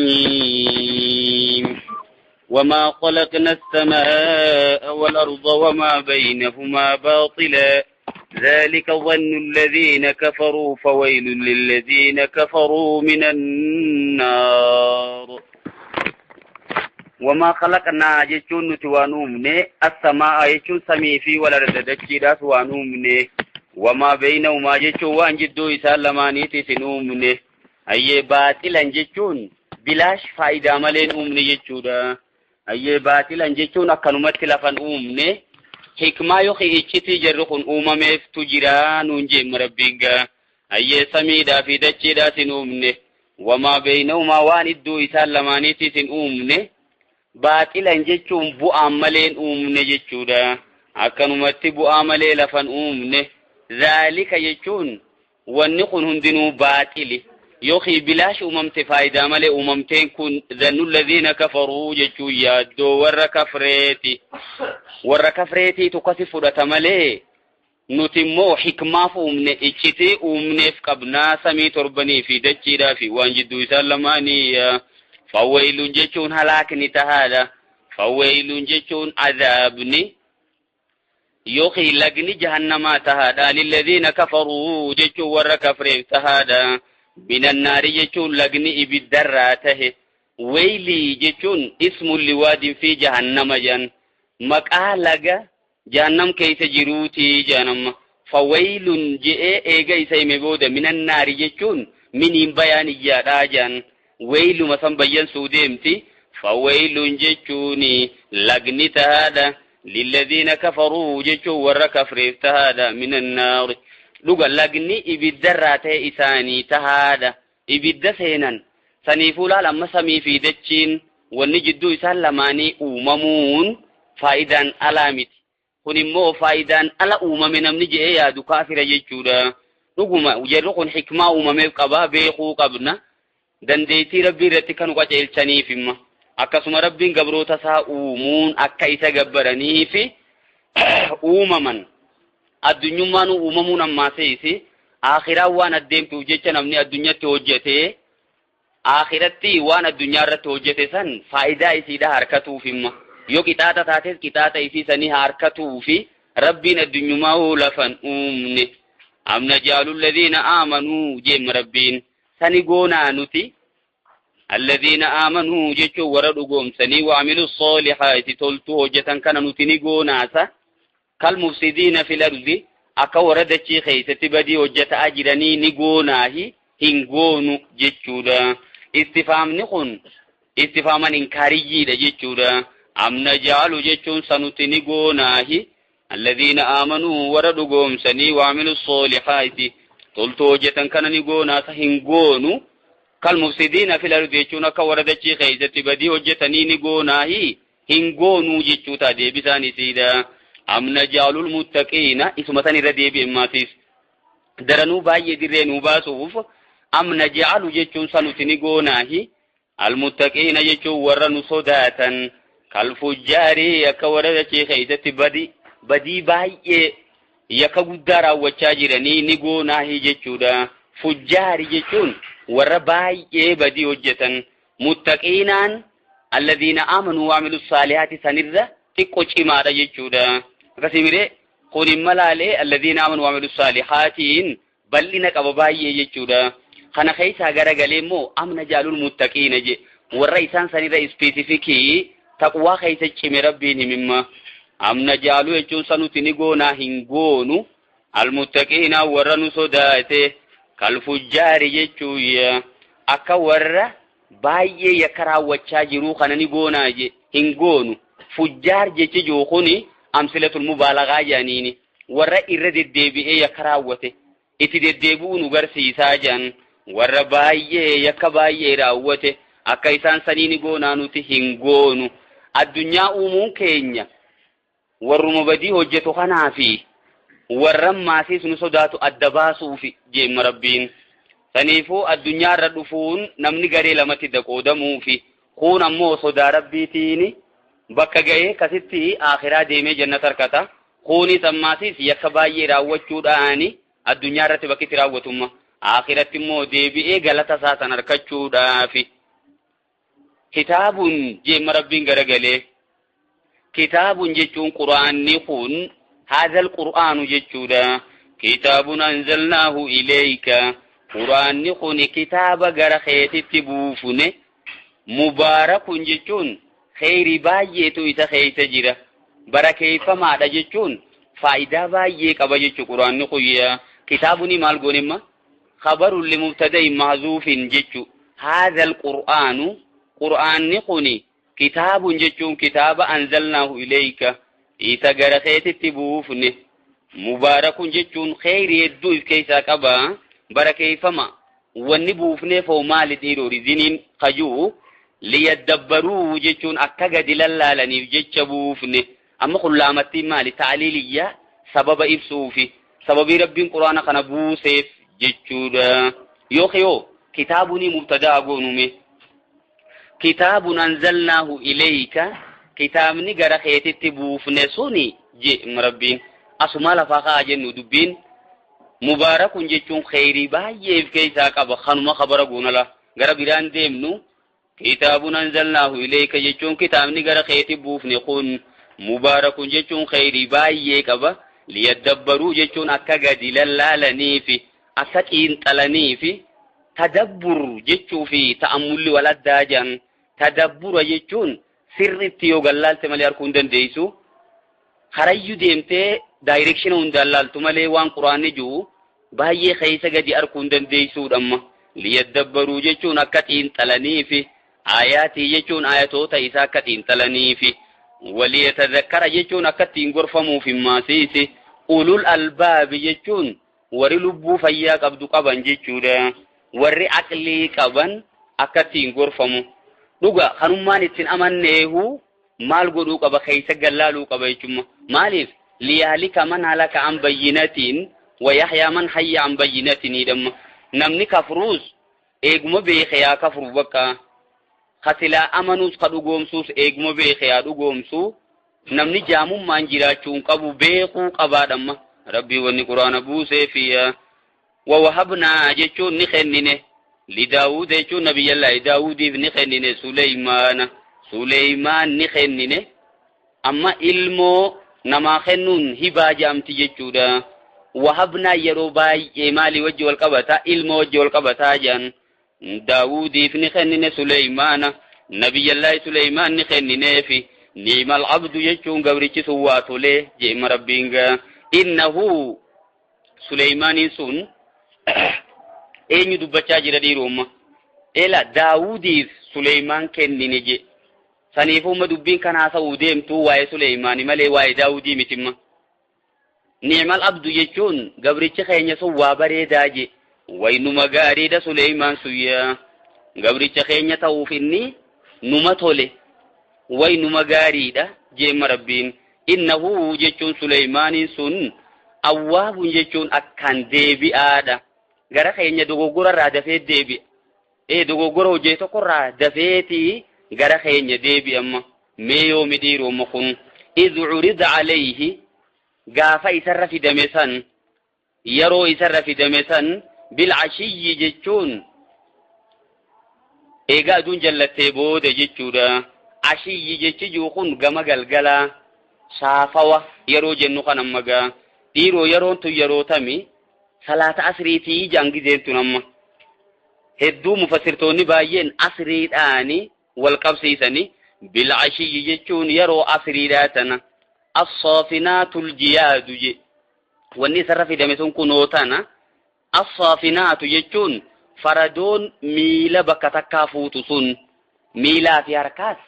الرجيم وما خلقنا السماء والأرض وما بينهما باطلا ذلك ظن الذين كفروا فويل للذين كفروا من النار وما خلقنا جيشون نتوانومني السماء جيشون سمي في والأرض دجيرات وانومني وما بينهما جيشون وانجدو إسالماني تسنومني أي باطلا جيشون بلاش فايدة ملين أمني جيشودا أي باطلا جيشون أكنمت لفن أمني حكما يخي إجتي جرخون أمميف تجران ونجم ربينغا أي سميدا في دجيرات أمني وما بينهما واندو إسالماني تسنومني باطلا جيشون بؤام ملين أمني جيشودا أكنمت بؤام ملين لفن أمني ذلك جيشون ونقن هندنو باطلي يوخي بلاش أممت فايدة ملي أممتين كن ذنو الذين كفروا جيشو يادو ورّا كفريتي تقصف رتملي نتمو حكما فأمني إجتي أمني فقبنا سمي تربني في دجيرا في وانجدو سلماني فويل جيشون هلاكني تهادا فويل جيشون عذابني يوخي لغني جهنما تهادا للذين كفروا جيشو ورّا كفرين تهادا من النار جيشون لغني إبدراته ويلي جيشون اسم اللواد في جهنم جان مقالغا جهنم كيس جروتي جهنم فويل جئ إيغا إسايم بودا من النار جيشون من بيان جادا جان ويل مسان بيان سوديمتي فويل جيشوني لغني تهادا للذين كفروا جيشو ورّا كفر تهادا من النار لغا لغني إبدراته إساني تهادا إبدا سينان سنيفولا لما سمي في دجين ونجدو إسان لماني أممون فايدان ألامت كنمو فايدان ألا أممنا منجي يادو كافر جيشودا لغما وجرقون حكما أممي قبا بيخو قبنا دنديتي ربي رتكن وجعل تنيفما أكسم ربي قبرو تسا أمون أكا إسا قبرني في أممن الدنيا مانو أممون أما سيسي آخرة وانا الديمتو جيشا نمني الدنيا توجته آخرتي وانا الدنيا رتوجته سن فائدة إسيدا حركتو فيما يو كتاتا تاتيس كتاتا إسي سني حركتو في ربنا الدنيا ماهو لفن أمني أم نجعل الذين آمنوا جيم ربين سني قونا نتي الذين آمنوا جيشو وردقوم سني وعملوا الصالحات تلتو جتن كان نتني قونا سا كالمفسدين في الأرض أكا وردتي خيسة بدي وجت أجرني نقوناه هنقونو جيشودا استفهام نقون استفهاما إنكاريجي دا جيشودا أم نجعل جيشون سنتني قوناه الذين آمنوا وردقوم سني وعملوا الصالحات تلتو جتن كان نقونا هنقونو كالمفسدين في الأرض جيشون أكا وردتي خيسة بدي وجتني نقوناه هنقونو جيشوتا دي بساني سيدا أم نجعل المتقين اسمتني ردي بإماتيس درنو باي درينو باسوف أم نجعل جيشون سنتني قوناه المتقين جيشون ورنو صداتا كالفجار يكورد خيزة بدي باي يكودارا وچاجرني نقوناه جيشودا فجار جيشون ور باي بدي وجتا متقينان الذين آمنوا وعملوا الصالحات سنرد تقوش إمارة جيشودا كسيمري قول الملالي الذين آمنوا وعملوا الصالحات بلنك أبابايا جيشودا خانا خيسا غرقالي مو أم نجعل المتقين جي والرئيسان سنرى سبيسيفيكي تقوى خيسا چمي ربيني مما أم نجعل يجون سنوتني قونا هنقونو المتقين ورنو صداته كالفجار جيشويا أكا ور بايا يكرا وچاجرو خانني قونا جي هنقونو فجار جيشو خوني أمثلة المبالغة جانيني ورّا إرد الدبيء يكراوته إتد الدبون غرسي ساجان ورّا باية يكباية راوته أكيسان سنيني قونانو تهنقونو الدنيا أمون كينيا ورّا مبدي هجتو خنافي ورّا ماسيس نصداتو الدباسو في جيم ربين سنيفو الدنيا ردفون نمني غري لمتي دقودمو في خون أمو صدا ربيتيني bakka ga'ee kasitti akhiraa deemee jannata harkata khuni tammaasis yakka baay'ee raawwachuudhaani addunyaa irratti bakki itti raawwatumma akhiratti immoo deebi'ee galata isaa san argachuudhaafi kitaabun jeema rabbiin garagalee kitaabun jechuun quraanni kun haadhal quraanu jechuudha kitaabun anzalnaahu ilayka quraanni kun kitaaba gara keetitti buufne mubaarakun jechuun khayri baay'eetu isa keessa jira barakeeffamaadha jechuun faayidaa baay'ee qaba jechuudha quraanni kun kitaabuni maal goonimma khabarun limubtada'in mahzuufin jechuudha haadhal quraanu quraanni kun kitaabun jechuun kitaaba anzalnaahu ilayka isa gara keetitti buufne mubaarakun jechuun khayri hedduu of keessaa qaba barakeeffama wanni buufneef hoo maali dhiiroo riziniin qajuu liyadabbaruu jechuun akka gadi lallaalaniif jecha buufne amma qullaamattiin maali ta'liiliyya sababa ibsuufi sababii rabbiin quraana kana buuseef jechuudha yoo kitaabuni mubtadaa goonume kitaabun anzalnaahu ilayka kitaabni gara keetitti buufne suni je rabbiin asuma lafa kaa jennu dubbiin mubaarakun jechuun khayri baay'ee of keessaa qaba kanuma khabara goonala gara biraan deemnu kitaabun anzalnaahu ilayka jechuun kitaabni gara keetitti buufne kun mubaarakun jechuun khayri baay'ee qaba liyadabbaruu jechuun akka gadi lallaalaniifi akka xiinxalaniifi tadabbur jechuufi ta'ammulli wal addaa jan tadabbura jechuun sirritti yoo gallaalte malee arguu hin dandeessu harayyu deemtee direction hundaan laaltu malee waan quraanni jiru baay'ee keessa gadi arguu hin dandeessuudhamma liyadabbaruu jechuun akka xiinxalaniifi ayaati jechuun ayatoota isaa akka xiinxalaniifi waliyatadhakkara jechuun akka ittiin gorfamuuf himmaasiisi ulul albaabi jechuun warri lubbuu fayyaa qabdu qaban jechuudha warri aqlii qaban akka ittiin gorfamu dhuga kanummaan ittiin amanneehu maal godhuu qaba keessa gallaaluu qaba jechuudha maaliif liyaalika man halaka an bayyinatiin wayahyaa man hayya an bayyinatiin namni kafruus eeguma beekee yaa kafru bakka khatilaa amanuus ka dhugoomsuus eeguma beekee yaa dhugoomsu namni jaamummaan jiraachuun qabu beekuu qabaadhamma rabbii wanni quraana buusee fi ووهبنا جيشون نخنينه لداود جيشون نبي الله داود نخنينه سليمان نخنينه أما علمو نما خنون هبا جامتي جيشودا وهبنا يروباي مالي وجه والقبطة علمو وجه والقبطة جان داود نخنينه سليمان نبي الله سليمان نخنينه في نعم العبد جيشون قبريش سواتو له جيم ربينغا إنه سليمان سن eenyu dubbachaa jira dhiirumma ela daawudiif suleymaan kennine je saniifuma dubbiin kanaa ta'uu deemtu waa'ee suleymaani malee waa'ee daawudii mitimma ni'mal abdu jechuun gabricha keenya sun waa bareedaa je waynuma gaariidha suleymaan suyya gabricha keenya ta'uuf inni numa tole waynuma gaariidha jeema rabbiin innahu jechuun suleymaaniin sun awwaabun jechuun akkaan deebi'aadha gara keenya dogoggora irraa dafee deebi'a dogoggora hojii tokko irraa dafeeti gara keenya deebi'amma mee yoomi dhiirumma kun idh urida alayhi gaafa isarra fidame san yeroo isarra fidame san bil'ashiyyi jechuun eegaa aduun jallattee booda jechuudha ashiyyi jechi jiru kun gama galgalaa saafawa yeroo jennu kan ammagaa dhiiroo yeroon tun yeroo tami salaata asriitii jangizeentu namma hedduu mufassirtoonni baay'een asriidhaani wal qabsiisani bil'ashiyyi jechuun yeroo asriidhaa tana as-saafinatul jiyaadu je wanni isarra fidame sun kunoo tana as-saafinaatu jechuun faradoon miila bakka takkaa fuutu sun miilaa fi harkaas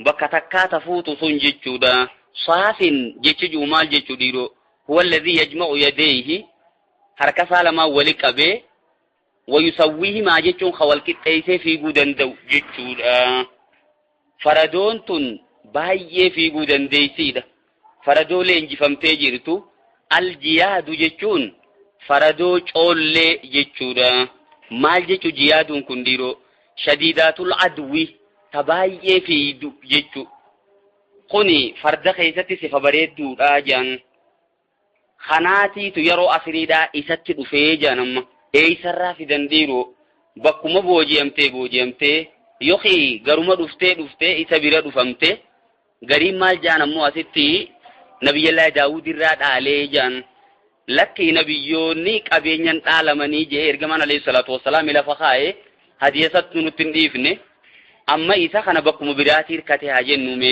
bakka takkaa tafuutu sun jechuudha saafin jechi juu maal jechuu dhiiroo huwa alladhii yajma'u yadayhi harkasaa lamaa wali qabee wayusawwihimaa jechuun khawal qixxeessee fiiguu danda'u jechuudha faradoon tun baay'ee fiiguu dandeessiidha faradoo leenjifamtee jirtu aljiyaadu jechuun faradoo coollee jechuudha maal jechu jiyaaduun kun dhiiroo shadiidaatul adwi ta baay'ee fiidu jechu kuni farda keessatti sifa bareedduudha jaan khanaatiitu yeroo asriidhaa isatti dhufee jaanamma eeysarraa fidan dhiiroo bakkuma booji'amtee yookiin garuma dhuftee isa bira dhufamte gariin maal jaan ammoo asitti nabiyyallaa daawud irraa dhaalee jaan lakki nabiyyoonni qabeenyan dhaalamanii jee ergamaan alayhi salaatu wassalaam lafa kaa'ee hadiyasattu nutti hin dhiifne amma isa kana bakkuma biraatti hirkate haa jennume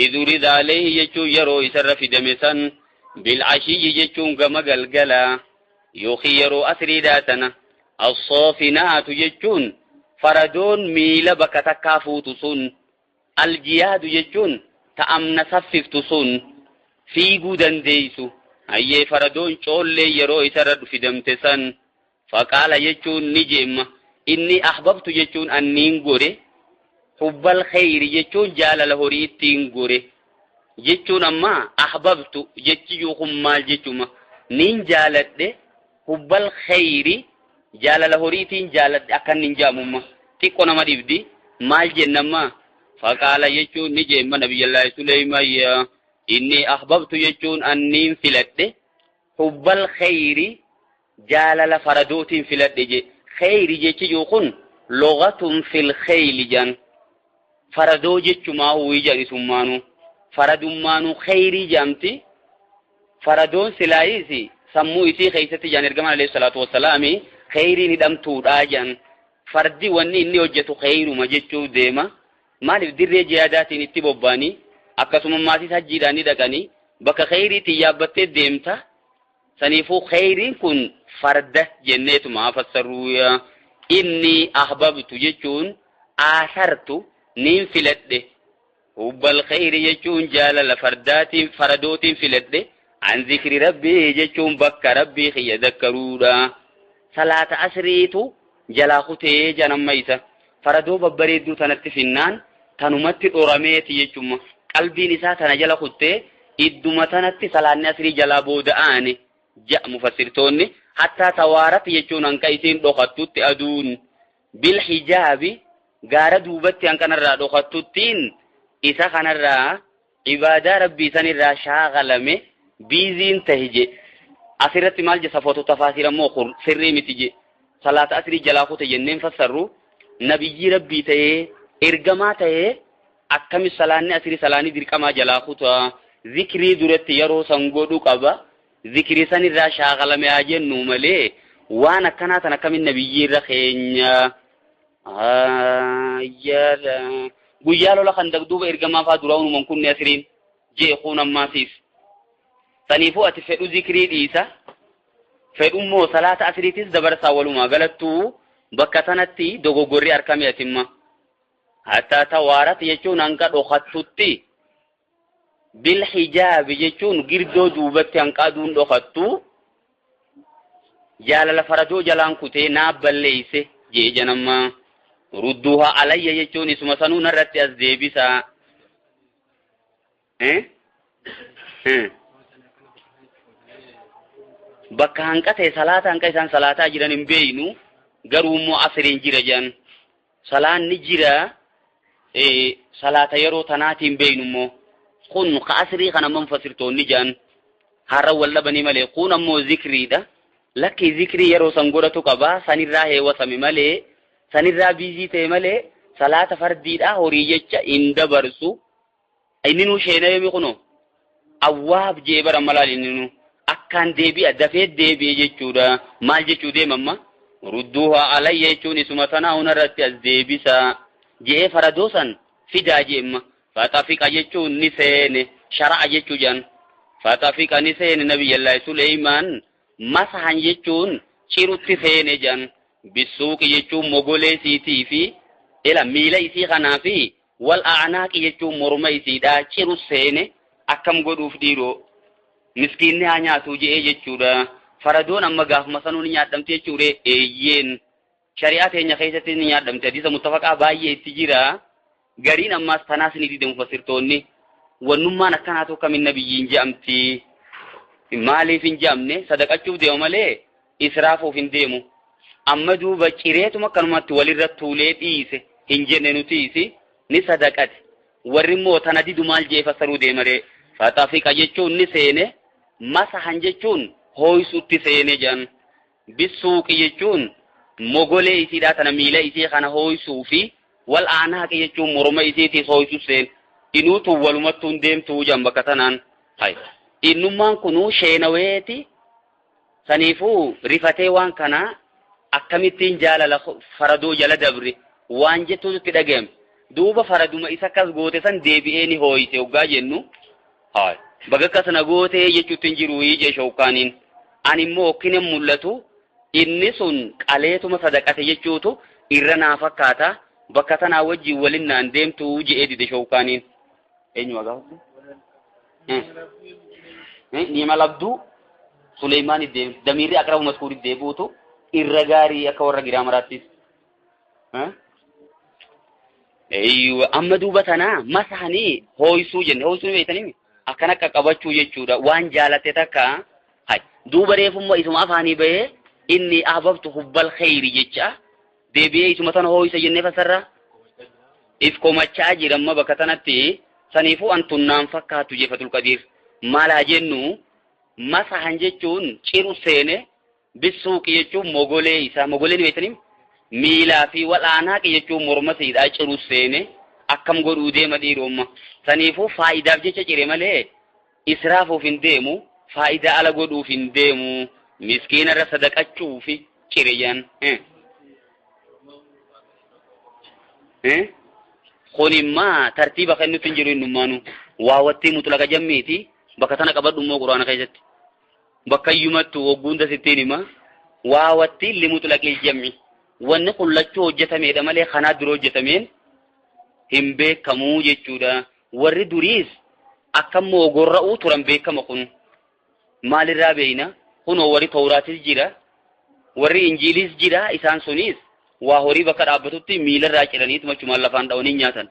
iduri daalee jechuun yeroo isarra fidame san bil'ashiyyi jechuun gama galgala yookiin yeroo asriidhaa tana as-saafinaatu jechuun faradoon miila bakka takkaa fuutu sun aljiyaadu jechuun ta'amna saffiftu sun fiiguu dandeessu ayyee faradoon coollee yeroo isarra fidamte san faqaala jechuun ni jeemma inni ahbabtu jechuun anniin gore hubbal khayri jechuun jaalala horii ittiin gore jechuun amma ahbabtu jechi yuukum maal jechuma nin jaaladhe hubbal khayri jaalala horiitiin jaaladhe akkan nin jaamumma xiqqoo nama dhibdi maal jennamma faqaala jechuun ni jeemma nabiyyallaahi Suleymaan inni ahbabtu jechuun anniin filadhe hubbal khayri jaalala faradootiin filadhe je khayri jechi yuukun lughatun fil khayli jan faradoo jechumaa huwii jedhisummaanu faradummaanu khayrii jamti faradoon silaayisi sammuu isii keessatti jaan ergamaan alayhi salaatu wassalaami khayriin hidhamtuudha jaan fardi wanni inni hojjetu khayruma jechuu deema maaliif dirree jihaadaatiin itti bobbaanii akkasuma maatii hajjiidhaanii dhaqanii bakka khayriitiin yaabbattee deemta saniifuu khayriin kun farda jenneetuma fassaruu inni ahbabtu jechuun aasartu nin filadhe hubbal khayri jechuun jaalala faradootiin filadhe an zikri rabbii jechuun bakka rabbii khiyya dakkaruudha salaata asriitu jalaa kutee janamma isa faradoo babbareedduu tanatti finnaan tanumatti dhorameeti jechuun qalbiin isaa tana jala kuttee idduma tanatti salaanni asrii jalaa booda'aane ja'a mufassirtoonni hatta tawaarat jechuun hanqa isiin dhokattutti aduun bil hijaabi gaara duubatti hanqanarraa dhokatuttiin isa kanarraa ibaadaa rabbii sanirraa shaagalame biiziin tahije asirratti maal jessa foto tafaasira moo sirrii miti je salaata asrii jalaa kute jenneen fassarru nabiyyi rabbii ta'ee ergamaa ta'ee akkamis salaanni asrii salaanii dirqamaa jalaa kuta zikrii duratti yeroo san godhu qaba zikrii sanirraa shaagalame haa jennu malee waan akkanaa tan akkamin nabiyyi irra keenya yala guyyaa lola kan dagduuba ergamaa faa duraa unuman kunne asriin jeequun ammaasiif saniifuu ati fedhu zikrii dhiisa fedhummoo salaata asriitis dabarsaa walumaa galattuu bakka tanatti dogoggorri harkame atimma hatta tawaarat jechuun hanqa dhokattutti bil hijaabi jechuun girdoo duubatti hanqaaduun dhokattu jaalala faradoo jalaan kutee naa balleeyse jee janamma rudduha alayya jechuun isuma sanuu narratti as deebisaa bakka hanqate salaata hanqa isaan salaataa jiran hin beeynu garuu immoo asriin jira jan salaan ni jira salaata yeroo tanaatiin beeynu immoo kun ka asrii kana mufassirtoonni jan harra wallabanii malee kun ammoo zikriidha lakki zikrii yeroo san godhatu qaba sanirraa heewwasame malee sanirraa biizii ta'e malee salaata fardiidha horii jecha hin dabarsu inni nu sheenayemi kuno awwaab jee bara malaal inni nu akkaan deebi'a dafee deebi'e jechuudha maal jechuu deemamma rudduha alayya jechuun isuma tanaa hunarratti as deebisa jee faradoo san fidaa jeemma fatafiqa jechuun ni seene shara'a jechuu jan fatafiqa ni seene nabiyyallaahi Suleymaan masahan jechuun cirutti seene jan bisuuqi jechuun mogolee isiitii fi ila miila isii kanaa fi wal a'naaqi jechuun morma isiidhaa ciru seene akkam godhuuf dhiiroo miskiinni haa nyaatu je'ee jechuudha faradoon amma gaafuma sanuu ni nyaadhamte jechuudha eeyyeen shari'aa teenya keessatti ni nyaadhamte hadiisa muttafaqaa baay'ee itti jira gariin ammaas tanaas ni dide mufassirtoonni wannummaan akkanaa tokko min nabiyyiin je'amti maaliif hin je'amne sadaqachuuf deemu malee israafuuf hin deemu amma duuba cireetuma akkanumatti walirra tuulee dhiise hin jenne nutiisi ni sadaqate warri immoo tana didu maal jee fassaruu deemare fatafiqa jechuun ni seene masahan jechuun hooysuutti seene jan bisuuqi jechuun mogolee isiidhaa tana miila isii kana hooysuu fi wal aanaaqi jechuun morma isiitii hooysuu seen inuutu walumattuun deemtuu jan bakka tanaan hay innummaan kunuu sheenaweeti saniifuu rifatee waan kana akkamittiin jaalala faradoo jala dabre waan jettuutti dhageem duuba faraduma isa kas goote san deebi'ee ni hooyse hoggaa jennu hay baga kasana goote jechuutti hin jiru jee shawkaaniin ani immoo okkine mul'atu inni sun qaleetuma sadaqate jechuutu irra naa fakkaata bakka tanaa wajjin walin naan deemtuu je'ee dide shawkaaniin eenyu agaatu nima labduu Suleymaan iddeem damirri akrabu maskuur iddeebuutu irra gaarii akka warra giraamaraattis amma duuba tanaa masahanii hooysuu jenne hooysuu beeytanii akkana qaqqabachuu jechuudha waan jaalate takka hay duuba reefummaa isuma afaanii bahee inni ahbabtu hubbal khayri jecha deebi'ee isuma tana hooysa jennee fasarra if komachaa jiramma bakka tanatti saniifuu antunnaan fakkaatu jefatul qadiir maalaa jennu masahan jechuun ciru seene bisuuqi jechuun mogolee isaa mogolee ni beeytanii miilaa fi wal'aanaaqi jechuun morma siidhaa ciru seene akkam godhuu deema dhiiromma saniifuu faayidaaf jecha cire malee israafuuf hin deemu faayidaa ala godhuuf hin deemu miskiinarra sadaqachuuf cire jaan kunimmaa tartiiba kan nuti hin jiru innummaanu waa wattii mutlaqa jammiiti bakka tana qabadhu immoo quraana keessatti bakka iyyumattu hogguunda sittiin hima waa wattii limutlaqil jammi wanni qullachuu hojjetameedha malee kanaa dura hojjetameen hin beekamuu jechuudha warri duriis akkammoo gorra'uu turan beekama kun maalirraa beeyna kunoo warri tawraatis jira warri injiilis jira isaan sunis waa horii bakka dhaabbatutti miilarraa ciraniitu machumaan lafaan dhawanii nyaatan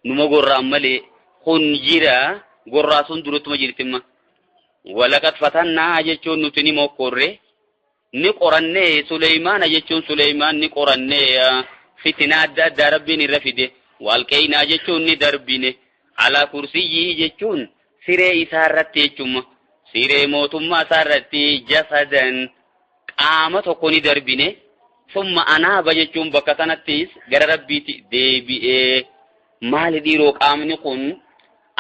numa gorra'an malee kun jira gorraa sun duruttuma jirtimma walaqad fatannaa jechuun nuti ni mokkorre ni qorannee Suleymaana jechuun Suleymaan ni qorannee fitinaa adda addaa rabbiin irra fide walqeynaa jechuun ni darbine alaa kursiyyii jechuun siree isaa irratti jechuun siree mootummaa isaa irratti jasadan qaama tokko ni darbine summa anaaba jechuun bakka sanattis gara rabbiitti deebi'ee maali dhiiroo qaamni kun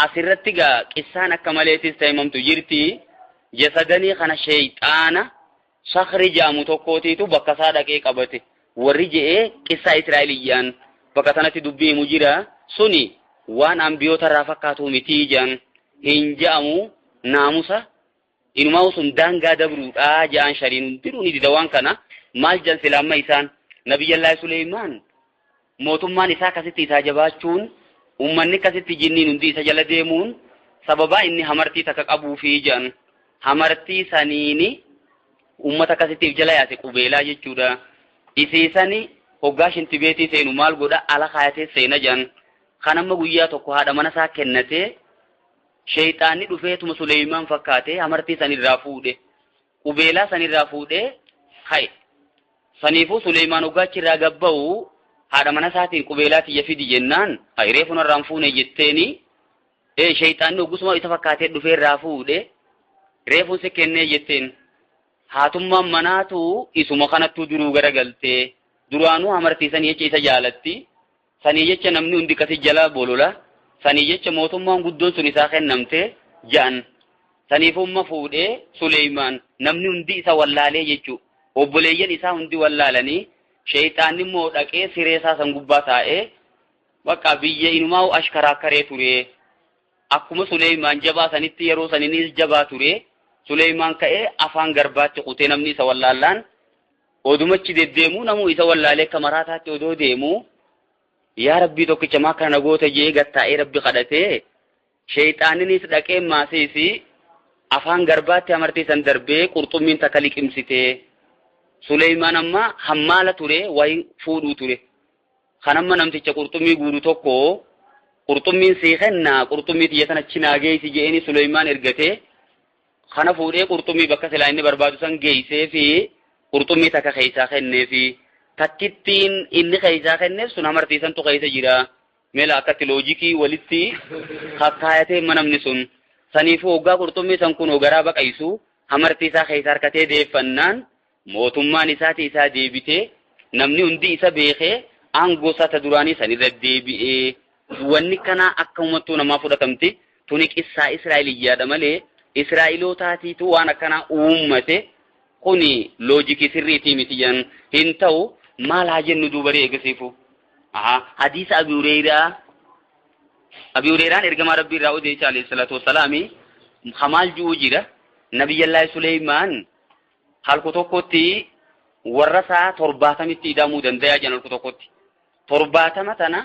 asirratti gaa qissaan akka maleetis taa'imamtu jirti jasadanii kana sheeyxaana sakri jaamu tokkootiitu bakka isaa dhaqee qabate warri je'ee qissaa Israa'eliyyaan bakka sanatti dubbii himu jira suni waan ambiyoota irraa fakkaatu mitii jaan hin ja'amu naamusa inumaa sun daangaa dabruudhaa ja'an shariin hundinuu ni dida waan kana maal jan silaamma isaan nabiyyallaahi Suleymaan mootummaan isaa akkasitti isaa jabaachuun ummanni akkasitti jinniin hundi isa jala deemuun sababaa inni hamartii takka qabuufi jaan hamartii saniini ummata akkasittiif jala yaase qubeelaa jechuudha isiisani hoggaa shintibeetii seenu maal godha ala kaayatee seena jaan kanamma guyyaa tokko haadha mana isaa kennatee sheeyxaanni dhufeetuma Suleymaan fakkaatee hamartii sanirraa fuudhe qubeelaa sanirraa fuudhee hay saniifuu Suleymaan hoggaachirraa gabba'u haadha mana isaatiin qubeelaa tiyya fidi jennaan hay reefuna irraan fuune jetteeni sheeyxaanni hoggusuma isa fakkaatee dhufeerraa fuudhe reefun si kennee jetteen haatummaan manaatu isuma kanattuu duruu garagaltee duraanuu hamartiisanii jecha isa jaalatti sanii jecha namni hundi kasi jala bolola sanii jecha mootummaan guddoon sun isaa kennamte ja'an saniifumma fuudhee Suleymaan namni hundi isa wallaalee jechuu obboleeyyan isaa hundi wallaalanii sheeyxaanni immoo dhaqee siree isaa san gubbaa taa'ee bakka biyya inumaa ashkaraakkaree ture akkuma Suleymaan jabaa sanitti yeroo saniinis jabaa ture Suleymaan ka'ee afaan garbaatti qutee namni isa wallaallaan odumachi deddeemuu namuu isa wallaalee akka maraataatti odoo deemuu yaa rabbii tokkicha maa kana goota jee gattaa'ee rabbi kadhatee sheeyxaaninis dhaqee maasiisi afaan garbaatti amartii san darbee qurxummiin takka liqimsitee Suleymaan amma hammaala ture wayi fuudhuu ture kanamma namticha qurxummii guuru tokko qurxummiin sii kennaa qurxummii tiyya sana achi naa geessi je'eni Suleymaan ergatee kana fuudhee qurxummii bakka silaa inni barbaadu san geessee fi qurxummii takka keessaa kennee fi takkittiin inni keessaa kenneef sun amartiisantu keessa jira mela akkatti loojikii walitti kakkaayatee manamni sun saniifuu hoggaa qurxummii san kun hogaraa baqaysu amartiisaa keessa harkatee deeffannaan mootummaan isaati isaa deebitee namni hundi isa beekee aangoo isaa duraanii san irra deebi'ee wanni kana akka uummattuu namaa fudhatamti tuni qissaa Israa'eliyyaadha malee Israa'elootaatiitu waan akkana uummate kuni loojikii sirriitii miti jan hin ta'u maal haa jennu duubaree eegasiifu hadiisa Abi Hurayraan ergamaa Rabbii irraa odeesse alayhi salaatu wassalaami hamaal ji'uu jira Nabiyyallaahi Suleymaan halku tokkotti warra isaa 70 idamuu danda'a jan halku tokkotti 70 tana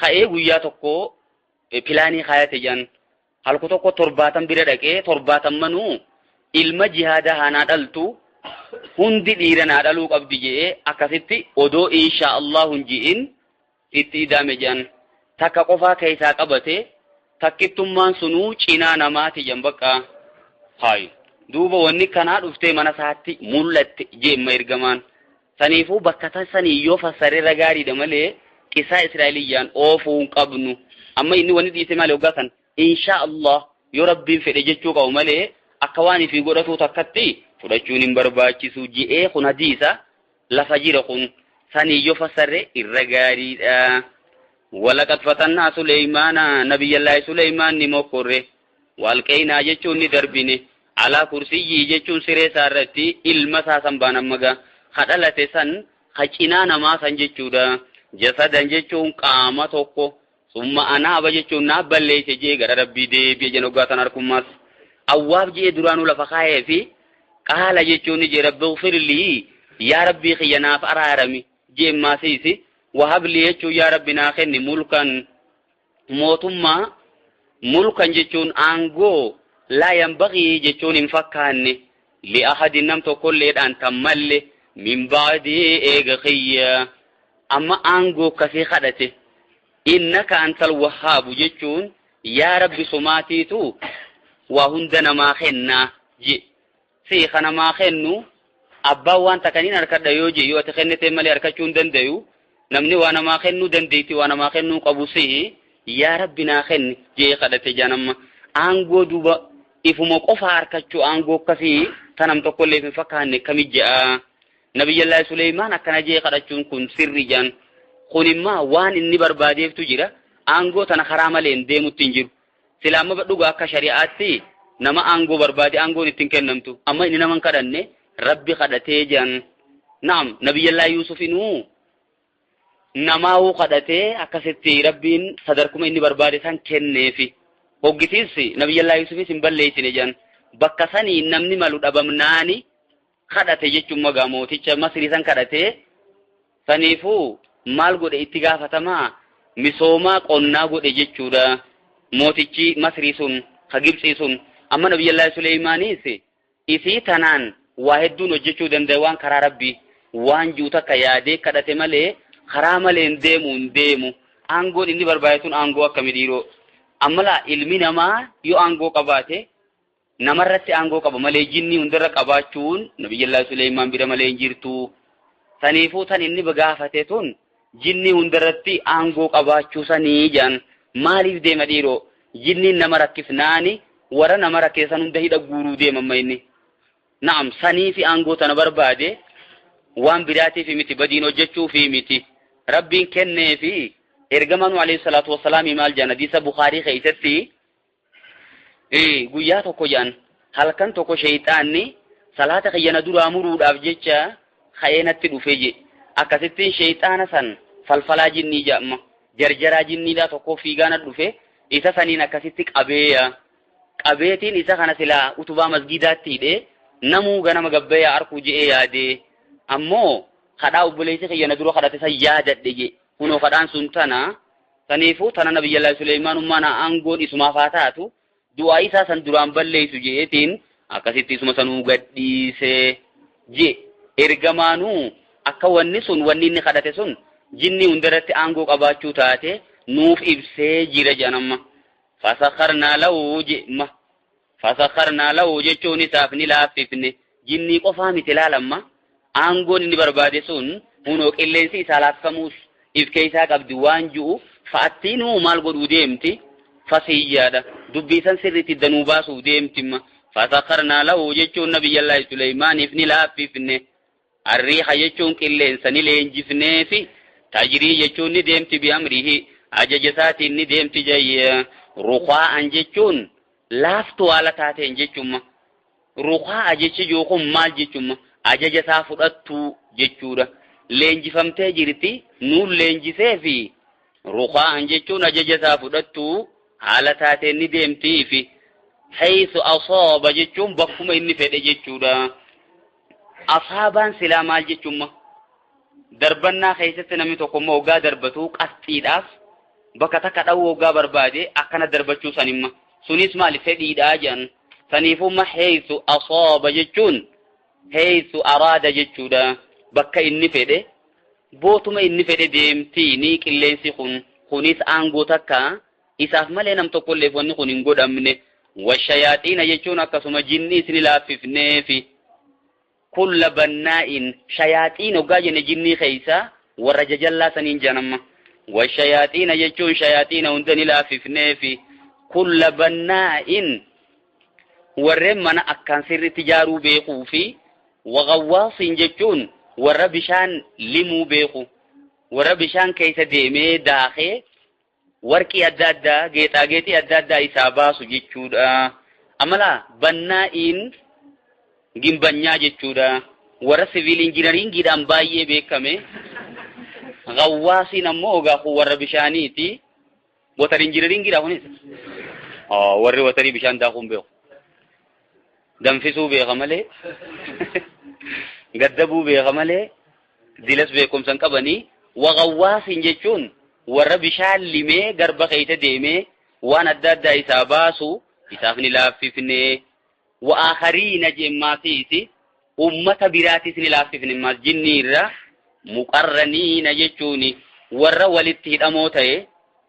ka'ee guyyaa tokko pilaanii kaayate jan halku tokko 70 bira dhaqee 70 manuu ilma jihaada hanaa dhaltu hundi dhiira naa dhaluu qabdi jedhee akkasitti odoo insha Allah hunji'in itti idame jan takka qofaa keessaa qabate takkittummaan sunuu cinaa namaati jan bakka hay duuba wanni kanaa dhuftee mana isaatti mul'atte jeemma ergamaan saniifuu bakka tasanii yoo fassaree gaariidha malee qissaa Israa'eliyyaan oofuu hin qabnu amma inni wanni dhiise malee waggaa san insha Allah yoo rabbiin fedhe jechuu qabu malee akka waan fi godhatu takkatti fudhachuun hin barbaachisu ji'ee kun hadiisa lafa jira kun sanii yoo fassarre irra gaariidha. Walaqad fatannaa Suleymaana Nabiyyallaahi Suleymaan ni mokkorre walqeynaa jechuun ni darbine alaa kursiyyii jechuun siree isaa irratti ilma isaa san baanammaga hadhalate san hacinaa namaa san jechuudha. Jasadan jechuun qaama tokko summa anaaba jechuun naa balleeyse jee gara rabbii deebi'e jen hoggaatan harkummaas awwaaf jee duraanuu lafa kaayee fi qaala jechuun ni jee rabbi ufirlii yaa rabbii kiyya naaf araarami jee maasiisi wahabli jechuun yaa rabbi naa kenni mulkan mootummaa mulkan jechuun aangoo laa yanbagii jechuun hin fakkaanne li ahadin nam tokkolleedhaan tammalle min baadii eega kiyya amma aangoo kasii kadhate innaka antal wahhaabu jechuun yaa rabbi sumaatiitu waa hunda namaa kennaa je si kana namaa kennu abbaan waan takaniin harkadha yoo je yoo ati kennite malee harkachuu hin dandayu namni waa namaa kennuu dandeetti waa namaa kennuu qabu si yaa rabbi naa kenni jee kadhate janamma aangoo duuba ifuma qofa harkachuu aangoo kasii tanam tokkollee hin fakkaanne kamijjaa Nabiyyallaahi Suleymaan akkana jee kadhachuun kun sirri jan kunimmaa waan inni barbaadeeftu jira aangoo tana karaa malee hin deemutti hin jiru silaama dhugaa akka shari'aatti nama aangoo barbaade aangoon ittiin kennamtu amma inni nama kadhanne rabbi kadhatee jan naam Nabiyyallaahi Yuusufinuu namaa'uu kadhatee akkasitti rabbiin sadarkuma inni barbaade san kenneefi hoggitiinsi Nabiyyallaahi Yuusufis hin balleessine jan bakka sanii namni malu dhabamnaani kadhate jechuun magaa mooticha Masrii san kadhatee saniifuu maal godhe itti gaafatamaa misoomaa qonnaa godhe jechuudha mootichi Masrii sun ka Gibxii sun amma Nabiyyallaahi Suleymaaniis isii tanaan waa hedduun hojjechuu danda'e waan karaa rabbii waan jiru takka yaadee kadhate malee karaa malee hin deemu aangoon inni barbaade sun aangoo akkami dhiiroo amma ilmi namaa yoo aangoo qabaate namarratti aangoo qaba malee jinni hundarra qabaachuun Nabiyyallaahi Suleymaan bira malee hin jirtu saniifuu tan inni gaafate tun jinni hundarratti aangoo qabaachuu sanii jaan maaliif deema dhiiroo jinni nama rakkifnaani warra nama rakkeessan hunda hidha guuruu deemamma inni naam saniifi aangoo tana barbaade waan biraatiif miti badiin hojjechuu fi miti rabbiin kennee fi ergamaan alayhi salaatu wassalaam maal jaan hadiisa Bukhaarii keessatti guyyaa tokko jaan halkan tokko shayxaanni salaata kiyyana duraa muruudhaaf jecha ka'eenatti dhufe je akkasittiin shayxaana san falfalaa jinnii jaamma jarjaraa jinniidhaa tokko fiigaana dhufe isa saniin akkasitti qabeetiin isa kana silaa utubaa masgiidaatti hidhee namuu ganama gabbeeyaa arkuu je'ee yaadee ammoo kadhaa obboleessi kiyyana dura kadhate san yaadadhe je kunoo kadhaan sun tana saniifuu tana Nabiyyallaahi Suleymaan ummaana aangoon isumaaf haa taatu du'aa isaa san duraan balleessu jeetiin akkasitti isuma sanuu gadhiise je ergamaanuu akka wanni sun wanni inni kadhate sun jinni hundarratti aangoo qabaachuu taate nuuf ibsee jira janamma fasakharnaa lahu jechuun isaaf ni laaffifne jinni qofaa miti laalamma aangoon inni barbaade sun hunoo qilleensi isaa laaffamuus ifkee isaa qabdi waan ji'u fa'attiinuu maal godhuu deemti fasiyyaadha dubbiisan sirriitti danuu baasuuf deemtimma fasakharnaa lahu jechuun Nabiyyallaahi Suleymaaniif ni laaffifne الريح يجون كلين سنلين جفني في تجري يجون ندمت بأمره أججسات ندمت جاي رخاء جيشون لافتو على تاتين جيشوما رخاء جيش جوكم مال جيشوما أججسا فرأتو جيشورا لينجي فمتي جرتي نور لينجي سيفي رخاء جيشون أججسا فرأتو على تاتين ندمتي في حيث أصاب جيشون بكم إني فيد جيشورا أصابان سلامال جيشوما دربنا خيستنا متوكم وقا دربتو قصيد أف bakka takka dhawoo gaa barbaade akkana darbachuu sanimma sunis maali fedhiidha jan sanifumma haythu asaba jechuun haythu arada jechuudha bakka inni fedhe bootuma inni fedhe deemtii ni qilleensi kunis aangoo takka isaaf malee nam tokkollee wanni kun hin godhamne washayaatiina jechuun akkasuma jinni isin laaffifneefi kulla bannaa'in shayaatiin ogaa jenne jinni keeysa warra jajallaa saniin janamma والشياطين يجون شياطين وندني لا في كل بناء ورمنا أكان سر تجارو بيخو في وغواص يجون وربشان لمو بيخو وربشان كيس ديمي داخي وركي أدادا جيتي أدادا إساباس جيتشود أملا بنائين جنبنيا جيتشود ورسيفيل انجينيرين جيدان بايي بيكامي غواسي نمو غاخو ور بشانيتي وتر انجينيرين غيدا هونيس ور وتري بشان داخوم بيو دنفسو بي غمله غدبو بي غمله ديلس بكم سنقبني وغواسي جچون ور بشان لمي غرب خيته ديمي وانا دادا حساباسو حسابني لاففني واخرين جماتيتي امه براتي سني لاففني ما جنيرا مقرنين جچوني ور ولتي دموتاي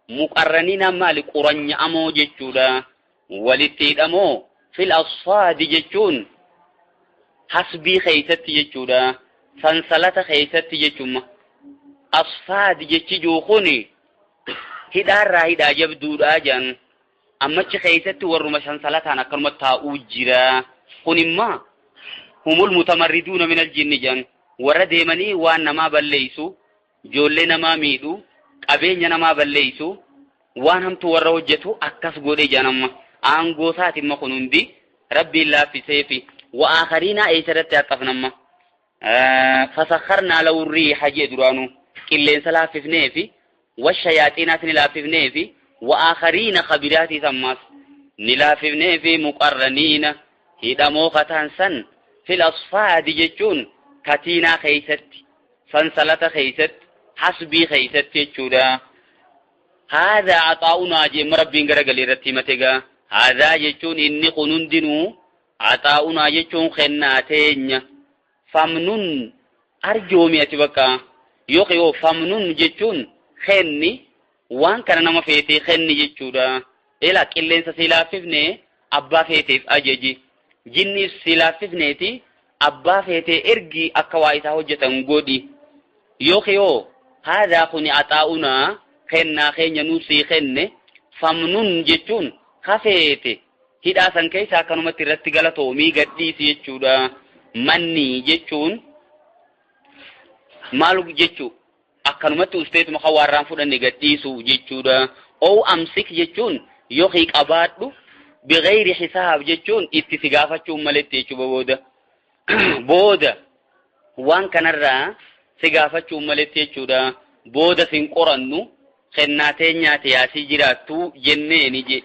مقرنين مال قرن امو جچودا ولتي دمو في الاصفاد جچون حسبي خيست جچودا سنسلت خيست جچوما اصفاد جچجو خوني هدار رايدا جبدودا جن اما چ خيست ور مسنسلت انا كلمه تاوجرا خونما هم المتمردون من الجن جن warra deemanii waan namaa balleessu joollee namaa miidhu qabeenya namaa balleessu waan hamtu warra hojjetu akkas godhe janamma aangoo saatimma kun hundi rabbiin laaffiseefi wa aakhariina eesarratti haxafnamma fasakharnaa lahu riiha jee duraanu qilleensa laaffifneefi washayaaxiinaas ni laaffifneefi wa aakhariina khabiraatii sammaas ni laaffifneefi muqarraniina hidhamoo kataan san fil asfaadi jechuun كاتينا خيست سنسلة خيست حسبي خيست يجودا هذا عطاؤنا جي مربين غرغلي رتيمتيغا هذا يجون إني قنون دينو عطاؤنا يجون خناتين فمنون أرجومي أتبكا يوخيو فمنون يجون خني وان كان نما فيتي خني يجودا إلا كلين سلاففني أبا فيتي أجيجي جني سلاففنيتي أبا فيتي إرجي أكوايتا هجة غودي يوخيو هذا خني عطاؤنا خننا خن ينوسي خن فمنون جتون خفيتي هدا سان كيسا كانوا مترتي غلطو مي غديس يچودا مني جتون مالو جچو أكانوا متو استيت مخواران فدن غديسو جچودا أو أمسك جتون يوخي قبادو بغير حساب جتون اتسغافچو ملتي چوبودا بودا وان كنرا سغافچو ملتي چودا بودا سين قرنو خناتين نياتي ياسي جراتو جنيني جي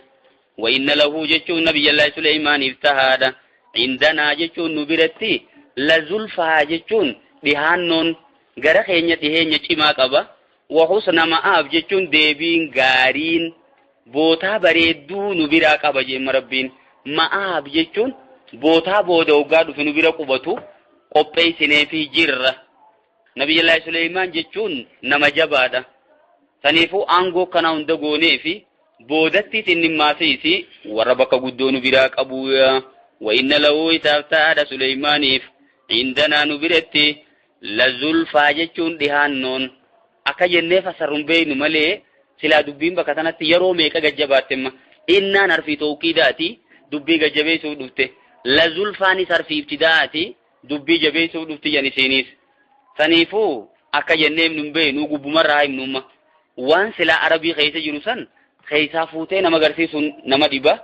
وإن له جچو نبي الله سليمان افتهادا عندنا جچو نبرتي لزلفا جچون دهانون غره خينيتي هيني چما قبا وحسن ما اف جچون ديبين غارين بوتا بريدو نبرا قبا جي مربين ما اف جچون بوتا بودا وغادو في نبرا قبتو قبي سنفي جره نبي الله سليمان جچون نما جبادا سنيفو أنغو كنا وندقوني في بودتي تنما فيسي وربك قدون براك أبويا وإن له تفتاد سليمان عندنا نبرتي لزلفا جتون دهانون أكا جنة فسرن بين ملي سلا دبين بكتنا تيرو ميكا ججباتم إنا نرفي توقيداتي دبي ججبي سودفته لزلفاني سرفي ابتداتي دبي جبي سودفته يعني سينيس saniifuu akka jenneem nun beenu gubbumarraa himnumma waan silaa arabii keessa jiru san keessaa fuutee nama agarsiisuun nama dhiba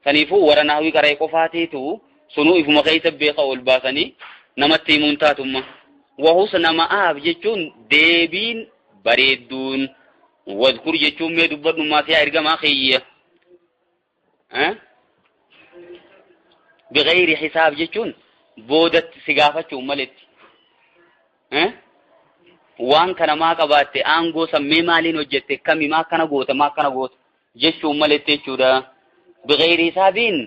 saniifuu warra naawii qaree qofaateetu sunuu ifuma keessa beeka ol baasanii namatti himuun taatumma wahus nama aaf jechuun deebiin bareedduun wadkur jechuun mee dubbadhummaa siyaa ergamaa kiyya bigayri hisaab jechuun boodatti si gaafachuun maletti waan kana maa qabaatte aangoo sammee maaliin hojjette kami maa kana goota jechuun maletti jechuudha bigayri hisaabiin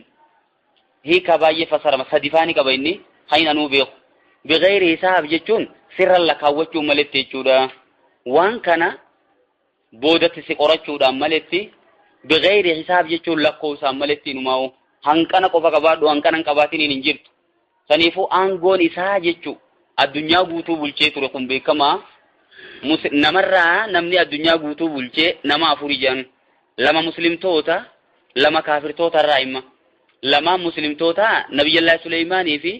hiika baay'ee fasarama sadifaani qaba inni haynanuu beeku bigayri hisaab jechuun sirran lakkaawwachuun maletti jechuudha waan kana boodatti si qorachuudhaan maletti bigayri hisaab jechuun lakkoofsaan maletti inumaa'u hanqana qofa qabaadhu hanqana hin qabaatiin hin jirtu saniifuu aangoon isaa jechuu addunyaa guutuu bulchee ture kun beekamaa namarraa namni addunyaa guutuu bulchee nama afuri jedhan lama muslimtoota lama kaafirtoota irraa himma lamaan muslimtoota nabiyyallaahi Suleymaanii fi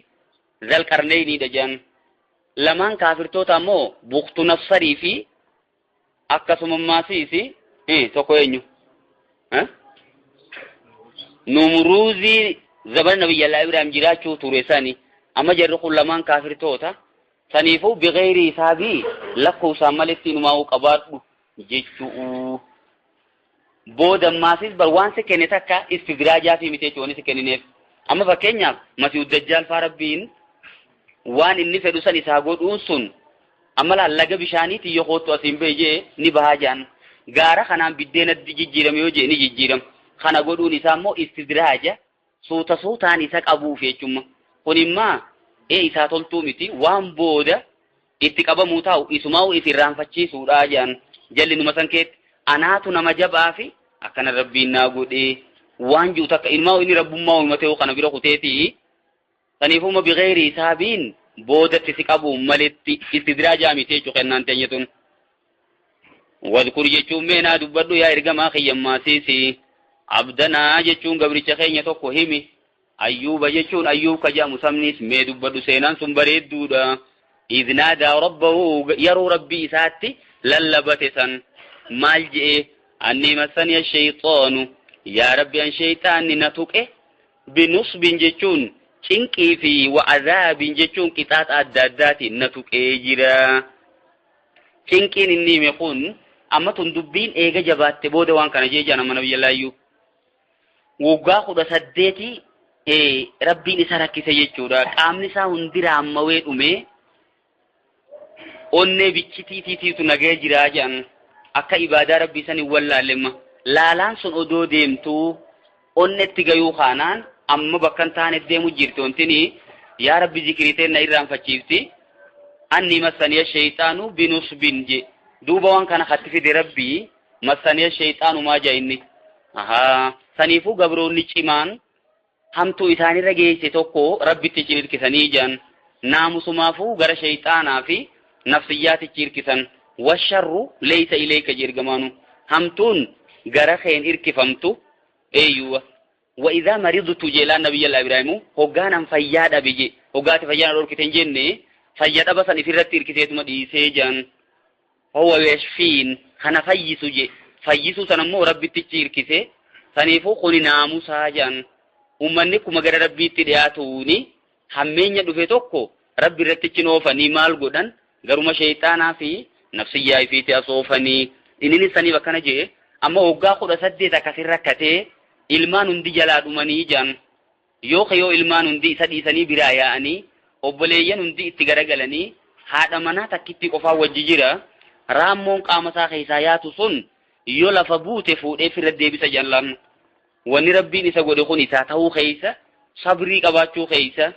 Zalqarnayniidha jedhan lamaan kaafirtoota ammoo Buktu Nassarii fi akkasumammaasiisi tokko eenyu Numruuzii zaman nabiyyallaahi Ibraahim jiraachuu ture sani amma jarri kun lamaan kaafirtoota saniifuu bigayri hisaabii lakkoofsaan maletti inumaa'uu qabaadhu jechuu boodamaasis bar waan si kenne takka istidraajaa fi miteechi waan si kennineef amma fakkeenyaaf Masiihud Dajjaal faa rabbiin waan inni fedhu san isaa godhuun sun amma lallaga bishaaniiti yoo kootu asiin beeyee ni bahaa jedhan gaara kanaan biddeenatti jijjiirame yoo jee ni jijjiirama kana godhuun isaa immoo istidraaja suuta suutaan isa qabuuf jechumma kun immaa isaa toltuu miti waan booda itti qabamuu taa'u isumaa'u itti irraanfachiisuudha jedhan jalli numa san keetti anaatu nama jabaa fi akkana rabbiin naa godhee waan jiru takka ilmaa'u inni rabbummaa uumatee kana bira kuteeti saniifuma bigayri hisaabiin boodatti si qabu maletti istidraajaa miti jechuu kennaan teenyetun wadkur jechuun meenaa dubbadhu yaa ergamaa kiyyammaasiisi abdanaa jechuun gabricha keenya tokko himi ayyuuba jechuun ayyuub ka jedhamu sabnis mee dubbadhu seenaan sun bareedduudha idnaadaa rabbahu yeroo rabbii isaatti lallabate san maal je'e anni massani ashayxaanu yaa rabbi an shayxaanni na tuqe binusbin jechuun cinqii fi wa'azaabin jechuun qixaaxa adda addaatiin na tuqee jira cinqiin inni hime kun amma tun dubbiin eega jabaatte booda waan kana jee jana mana biyyallaayyuu waggaa 18 rabbiin isa rakkise jechuudha qaamni isaa hundi raammawee dhume onnee bichitiitiitu nagee jiraa jedhan akka ibaadaa rabbii san hin wallaallemma laalaan sun odoo deemtuu onnetti gayuu kaanaan amma bakka hin taane deemu jirti ontini yaa rabbi zikriiteen na irraanfachiifti anni massaniya shayxaanu binusbin je duuba waan kana hatti fide rabbii massaniya shayxaanu maa jaa inni saniifuu gabroonni cimaan hamtuu isaanirra geesse tokko rabbitti hirkisanii jiran naamusumaafuu gara shayxaanaa fi nafsiyyaatichi hirkisan washarru laysa ilayka jirgamaanu hamtuun gara keen hirkifamtu eeyyuwa wa idhaa maridtu jeelaan nabiyyallaahi Ibraahimu hoggaanan fayyaa dhabe je hoggaati fayyaa dhorkite hin jenne fayyaa dhaba san ifirratti hirkiseetuma dhiisee jiran huwa yashfiin kana fayyisu je fayyisuu san ammoo rabbittichi hirkise saniifuu kuni naamusaa jiran ummanni kuma gara rabbiitti dhiyaatuuni hammeenya dhufe tokko rabbi irrattichi noofanii maal godhan garuma shayxaanaa fi nafsiyyaa ifiitti asoofanii inni saniif akkana jee amma waggaa 18 akkasin rakkatee ilmaan hundi jalaa dhumanii jiran yoo ilmaan hundi isa dhiisanii biraa yaa'anii obboleeyyan hundi itti garagalanii haadha manaa takkitti qofaa wajji jira raammoon qaama isaa keessaa yaatu sun yoo lafa buute fuudhee firra deebisa jallan wanni rabbiin isa godhe kun isaa ta'uu keessa sabrii qabaachuu keessa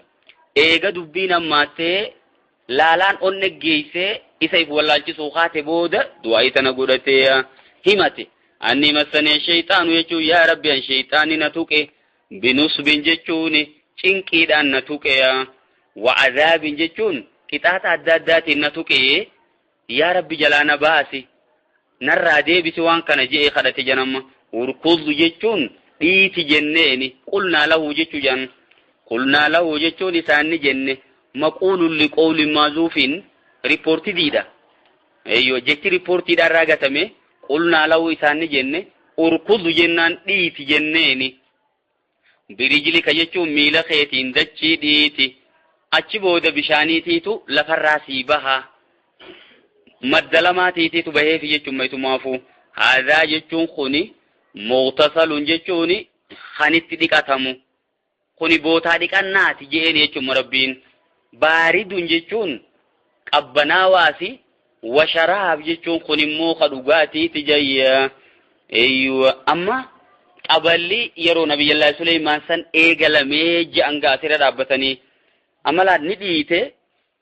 eega dubbiin ammaattee laalaan onne geessee isa if wallaalchisuu kaate booda du'aa tana godhatee himate anni massanii shayxaanu jechuun yaa rabbi an shayxaanni na tuqe binusbin jechuun cinqiidhaan na tuqe wa'azaabin jechuun qixaaxa adda addaatiin na tuqe yaa rabbi jalaa na baasi narraa deebisi waan kana je'ee kadhate janamma urkudhu jechuun dhiiti jenneeni qulnaa lahu jechuu jan qulnaa lahu jechuun isaanni jenne maquulun liqawlin maazuufin riippoortii diidha. Jechi riippoortii dharraa gatame qulnaa lawuu isaanii jenne urkudu jennaan dhiiti jenneeni. Birijilika jechuun miila keetiin dachii dhiiti. Achi booda bishaaniitiitu lafarraa sii baha. Madda lamaatiitiitu baheefi jechuun maytumaafu. Haadaa jechuun kuni muqtasalun jechuun kan itti dhiqatamu. Kuni bootaa dhiqannaati je'een jechuun rabbiin. Baaridun jechuun qabbanaawaasi washaraab jechuun kun immoo ka dhugaatiiti jayya. Amma qaballi yeroo Nabiyyallaahi Suleymaan san eegalamee je'an gaasira dhaabbatanii amalaat ni dhiite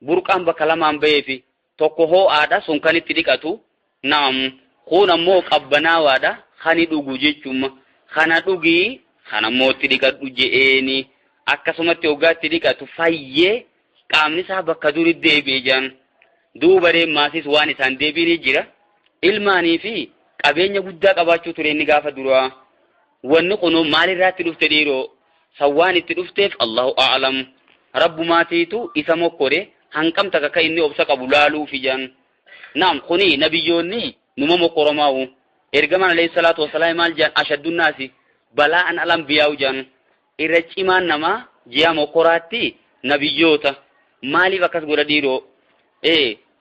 burqaan bakka lamaan baheefi tokko hoo'aadha sun kan itti dhiqatu naam kun ammoo qabbanaawaadha kani dhugu jechuun kana dhugii kana ammoo itti dhiqadhu je'eeni akkasumatti hoggaatti dhiqatu fayyee qaamni isaa bakka duri deebi'e jaan duuba deemaasis waan isaan deebi'anii jira ilmaanii fi qabeenya guddaa qabaachuu ture inni gaafa duraa wanni kun maalirraatti dhufte dhiiroo sawwaan itti dhufteef Allahu a'lam rabbumaatiitu isa mokkore hanqamta akka inni obsa qabu laaluufi jaan naam kuni nabiyyoonni numa mokkoromaa'u ergamaan alayhi salaatu wasalaam maal jaan ashaddunnaasi balaa'an alambiyaa'u jaan irra cimaan namaa ji'a mokkoraatti nabiyyoota maaliif akkas godha dhiiroo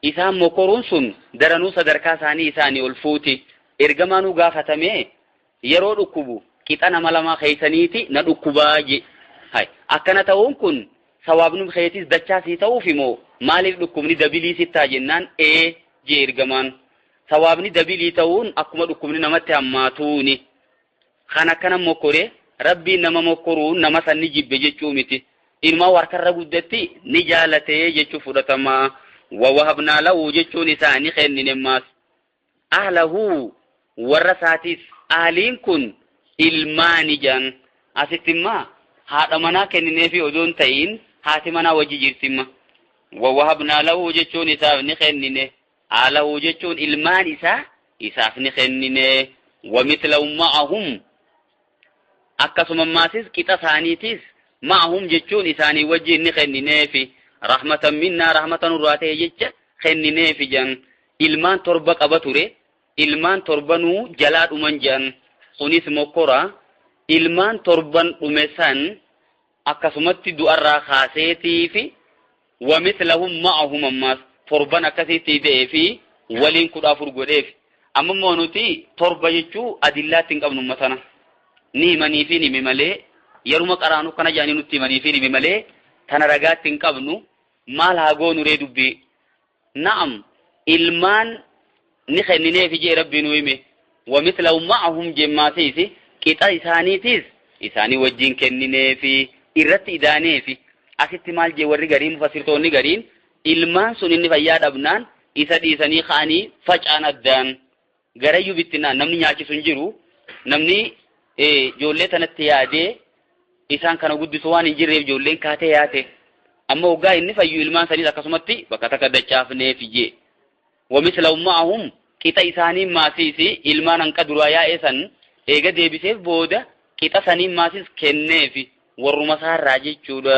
isaan mokkoruun sun daranuu sadarkaa isaanii ol fuuti ergamaanuu gaafatamee yeroo dhukkubu qixa nama lamaa keeysaniiti na dhukkubaa je akkana ta'uun kun sawaabni keetis dachaasii ta'uuf immoo maaliif dhukkubni dabilii sittaa jennaan je ergamaan sawaabni dabilii ta'uun akkuma dhukkubni namatti hammaatuuni kan akkana mokkore rabbiin nama mokkoruun nama sanni jibbe jechuu miti ilma warkarra guddatti ni jaalatee jechuu fudhatamaa ووهبنا له جتون إساني خين نماس أهله ورثاتيس أهلين كن إلماني جان أستما هذا منا كن نفي أدون تين هاتمنا وجيجير سما ووهبنا له جتون إساني خين نمه أهله جتون إلمان إساني خين نمه ومثلهم معهم أكسم ماسيس كتا ثانيتيس معهم جتون إساني وجيني خين نمه رحمة منا رحمة نراته يجّ خنّني في جن إلمان تربك أبتوري إلمان تربنو جلاد أمن جن خنيس مكورا إلمان تربن أمسان أكسمت دوارا خاسيتي في ومثلهم معهم أماس تربن أكسيتي دي في ولين كدا فرغودي في أما مونوتي تربة يجو أدلات تنقب نمتنا نيماني في نميمالي يرومك أرانو كان جاني نتي ماني في نميمالي تنرغات تنقبنو maal haa goonu ree dubbii na'am ilmaan ni kennine fi jee rabbiin hime wa mithlahu ma'ahum jemmaatiis qixa isaaniitis isaanii wajjin kennine fi irratti idaanee fi asitti maal jee warri gariin mufassirtoonni gariin ilmaan sun inni fayyaa dhabnaan isa dhiisanii ka'anii facaan addaan garayyuu bittinaan namni nyaachisu hin jiru namni ijoollee tanatti yaadee isaan kana guddisu waan hin jirreef ijoolleen kaatee yaate amma waggaa inni fayyu ilmaan saniis akkasumatti bakka takka dachaafneef je ومثلهم معهم qixa isaanii maasiisi ilmaan hanqa duraa yaa'ee san eega deebiseef booda qixa sanii maasis kenneefi warruma saarraa jechuudha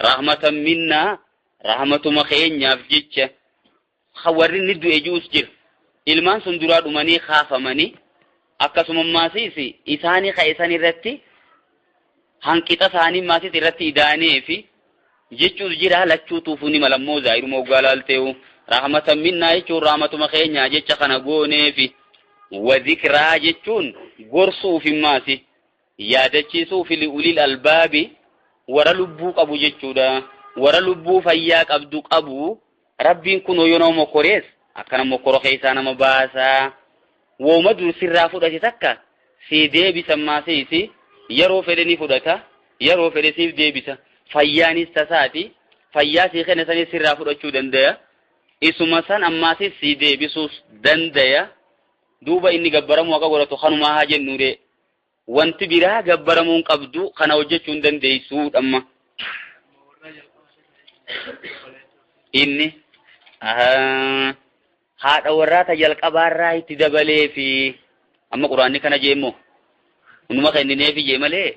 rahmatan minnaa rahmatuma keenyaaf jecha warri ni du'e juus jira ilmaan sun duraa dhumanii kaafamanii akkasuma maasiisi isaanii ka'esan irratti hanqixa isaanii maasis irratti idaaneefi jechuus jira lachuu tuufuni malammoo zaahiruma waggaa laalteewu rahmatan minnaa jechuun rahmatuma keenyaa jecha kana gooneefi wadhikraa jechuun gorsuuf maasi yaadachiisuuf li'ulil albaabi wara lubbuu qabu jechuudha wara lubbuu fayyaa qabdu qabu rabbiin kun yoo nama mokkorees akkana mokkoro keessaa nama baasaa wooma dur sirraa fudhate takka si deebisa maasiisi yeroo fedhe ni fudhata yeroo fedhe siif deebisa fayyaanis tasaati fayyaa si kenna sanis sirraa fudhachuu dandaya isuma san ammaasis si deebisuus dandaya duuba inni gabbaramu akka godhatu kanumaa haa jennuure wanti biraa gabbaramuun qabdu kana hojjechuun dandeeysuudhamma inni haadha warraata jalqabaarraa itti dabalee fi amma quraanni kana jeemmoo unuma kennineefi jee malee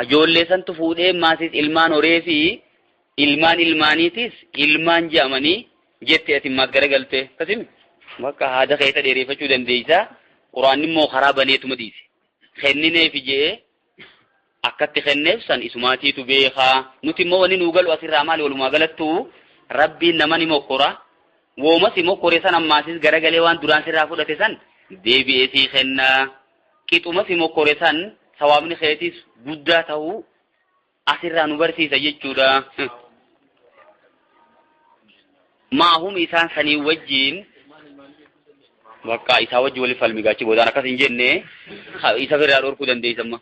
ijoollee santu fuudhee maasis ilmaan horee fi ilmaaniitis ilmaan jaamanii jettee ati maggaragaltee kasimi bakka haada keessa dheereffachuu dandeeysa quraanni immoo karaa baneetuma dhiise kennineef jee akkatti kenneef san isumaatiitu beekaa nuti immoo wanni nuu galu asirraa maali walumaa galattu rabbiin nama ni mokkora woomas mokkore san ammaasis garagalee waan duraan sirraa fudhate san deebi'eetii kennaa qixumas mokkore san sawaabni keetis guddaa ta'uu asirraa nu barsiisa jechuudha. maahum isaan sanii wajjiin bakka isaa wajji waliif falmigaachi boodaan akkas hin jenne isa firraa dhorkuu dandeeysamma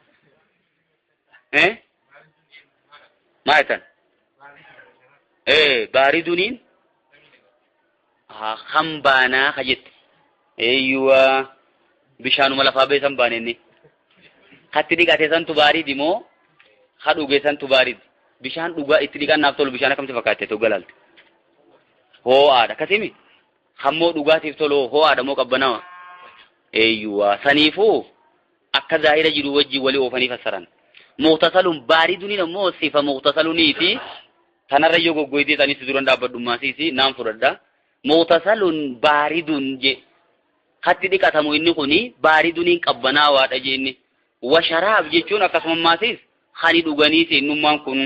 maayitan baariduniin hambaanaa kajette eeyyuwa bishaanuma lafaa beesan baanenne katti dhiqate santu baaridi moo ha dhuge santu baaridi bishaan dhugaa itti dhiqannaaf tolu bishaan akkamti fakkaatte ta'u galaalte ho'aadha kasimi hammoo dhugaatiif tolu ho'aadha moo qabbanawa eeyyuwa saniifuu akka zaahira jiru wajji walii oofanii fassaran muhtasalun baariduniin ammoo sifa muhtasaluniiti tanarra yoo goggoytee tanitti duran dhaabbadhummaasiisi naan fudhadha muhtasalun baaridun je hatti dhiqatamu inni kuni baariduniin qabbanaawaadha jeenni washaraab jechuun akkasummaasiis hani dhuganiiti innummaan kun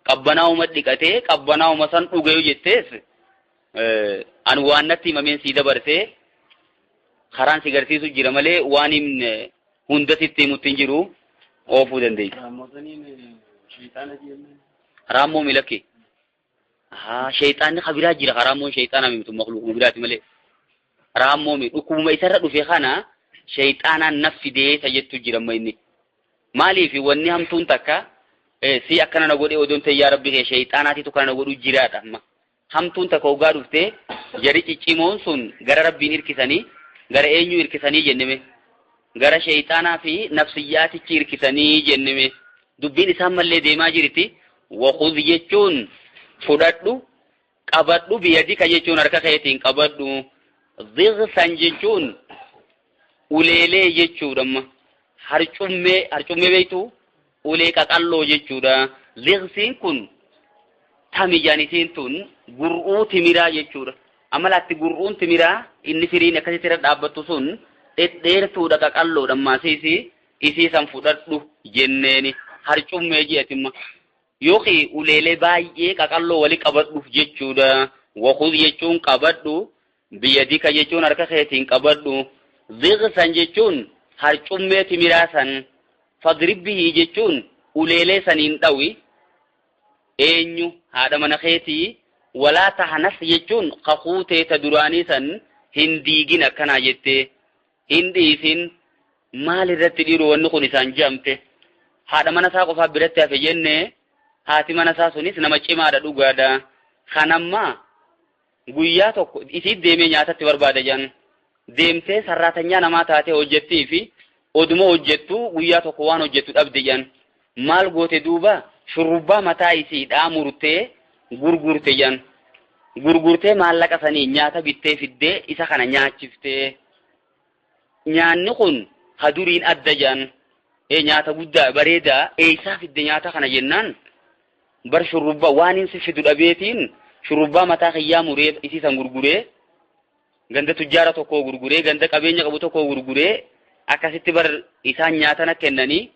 qabbanaawuma dhiqatee qabbanaawuma san dhugayu jettees an waan natti himameen sii dabarsee karaan si garsiisu jira malee waan himne hunda sitti himutti hin jiru oofuu dandeeysa. Raammoo milakki. Shayxaanni kabiraa jira raammoon shayxaana mimitu makluuquma biraati malee. Raammoo mi dhukkubuma isarra dhufe kana shayxaanaan nafsi deessa jettu jira amma inni. Maaliif wanni hamtuun takka si akkana na godhee odoon ta'e yaa rabbi kee shayxaanaatitu kana na godhuu jiraadha amma. Hamtuun takka ogaa dhuftee jari ciccimoon sun gara rabbiin hirkisanii gara eenyu hirkisanii jenneme. Gara shayxaanaa fi nafsiyyaatichi hirkisanii jenneme. Dubbiin isaan mallee deemaa jirti. Wakhudh jechuun fudhadhu qabadhu biyadika jechuun harka keetiin qabadhu. Dhighsan jechuun uleelee jechuudha amma. Harcummee beektu ulee qaqalloo jechuudha. Dhighsiin kun tamijaan tun gur'uu timiraa jechuudha. Amalaatti gur'uun timiraa inni firiin akkasitti irra dhaabbattu sun dheertuudha qaqalloodha ammaasiisi isii san fudhadhu jenneeni harcummee ji'atimma yookiin uleelee baay'ee qaqalloo wali qabadhu jechuudha. Wakhudh jechuun qabadhu biyadika jechuun harka keetiin qabadhu dhighsan jechuun harcummee timiraa san fadrib bihi jechuun uleelee saniin dhawi eenyu haadha mana keetii walaa tahanas jechuun kakuutee ta duraanii san hin diigin akkanaa jettee hin dhiisin maal irratti dhiiru wanni kun isaan jamte haadha mana isaa qofaa biratti hafe jenne haati mana isaa sunis nama cimaadha dhugaadha kanammaa guyyaa tokko isiit deemee nyaatatti barbaada jan deemtee sarraatanyaa namaa taatee hojjettii fi oduma hojjettu guyyaa tokko waan hojjettu dhabde jan maal goote duuba shurrubbaa mataa isiidhaa murtee gurgurte jan gurgurtee maallaqa sanii nyaata bittee fiddee isa kana nyaachiftee nyaanni kun haduriin adda jan nyaata guddaa bareedaa eeysaa fidde nyaata kana jennaan bar shurrubbaa waan hin fidu dhabeetiin shurrubbaa mataa kiyyaa muree isiisan gurguree ganda tujjaara tokko gurguree ganda qabeenya qabu tokko gurguree akkasitti bar isaan nyaatana kennanii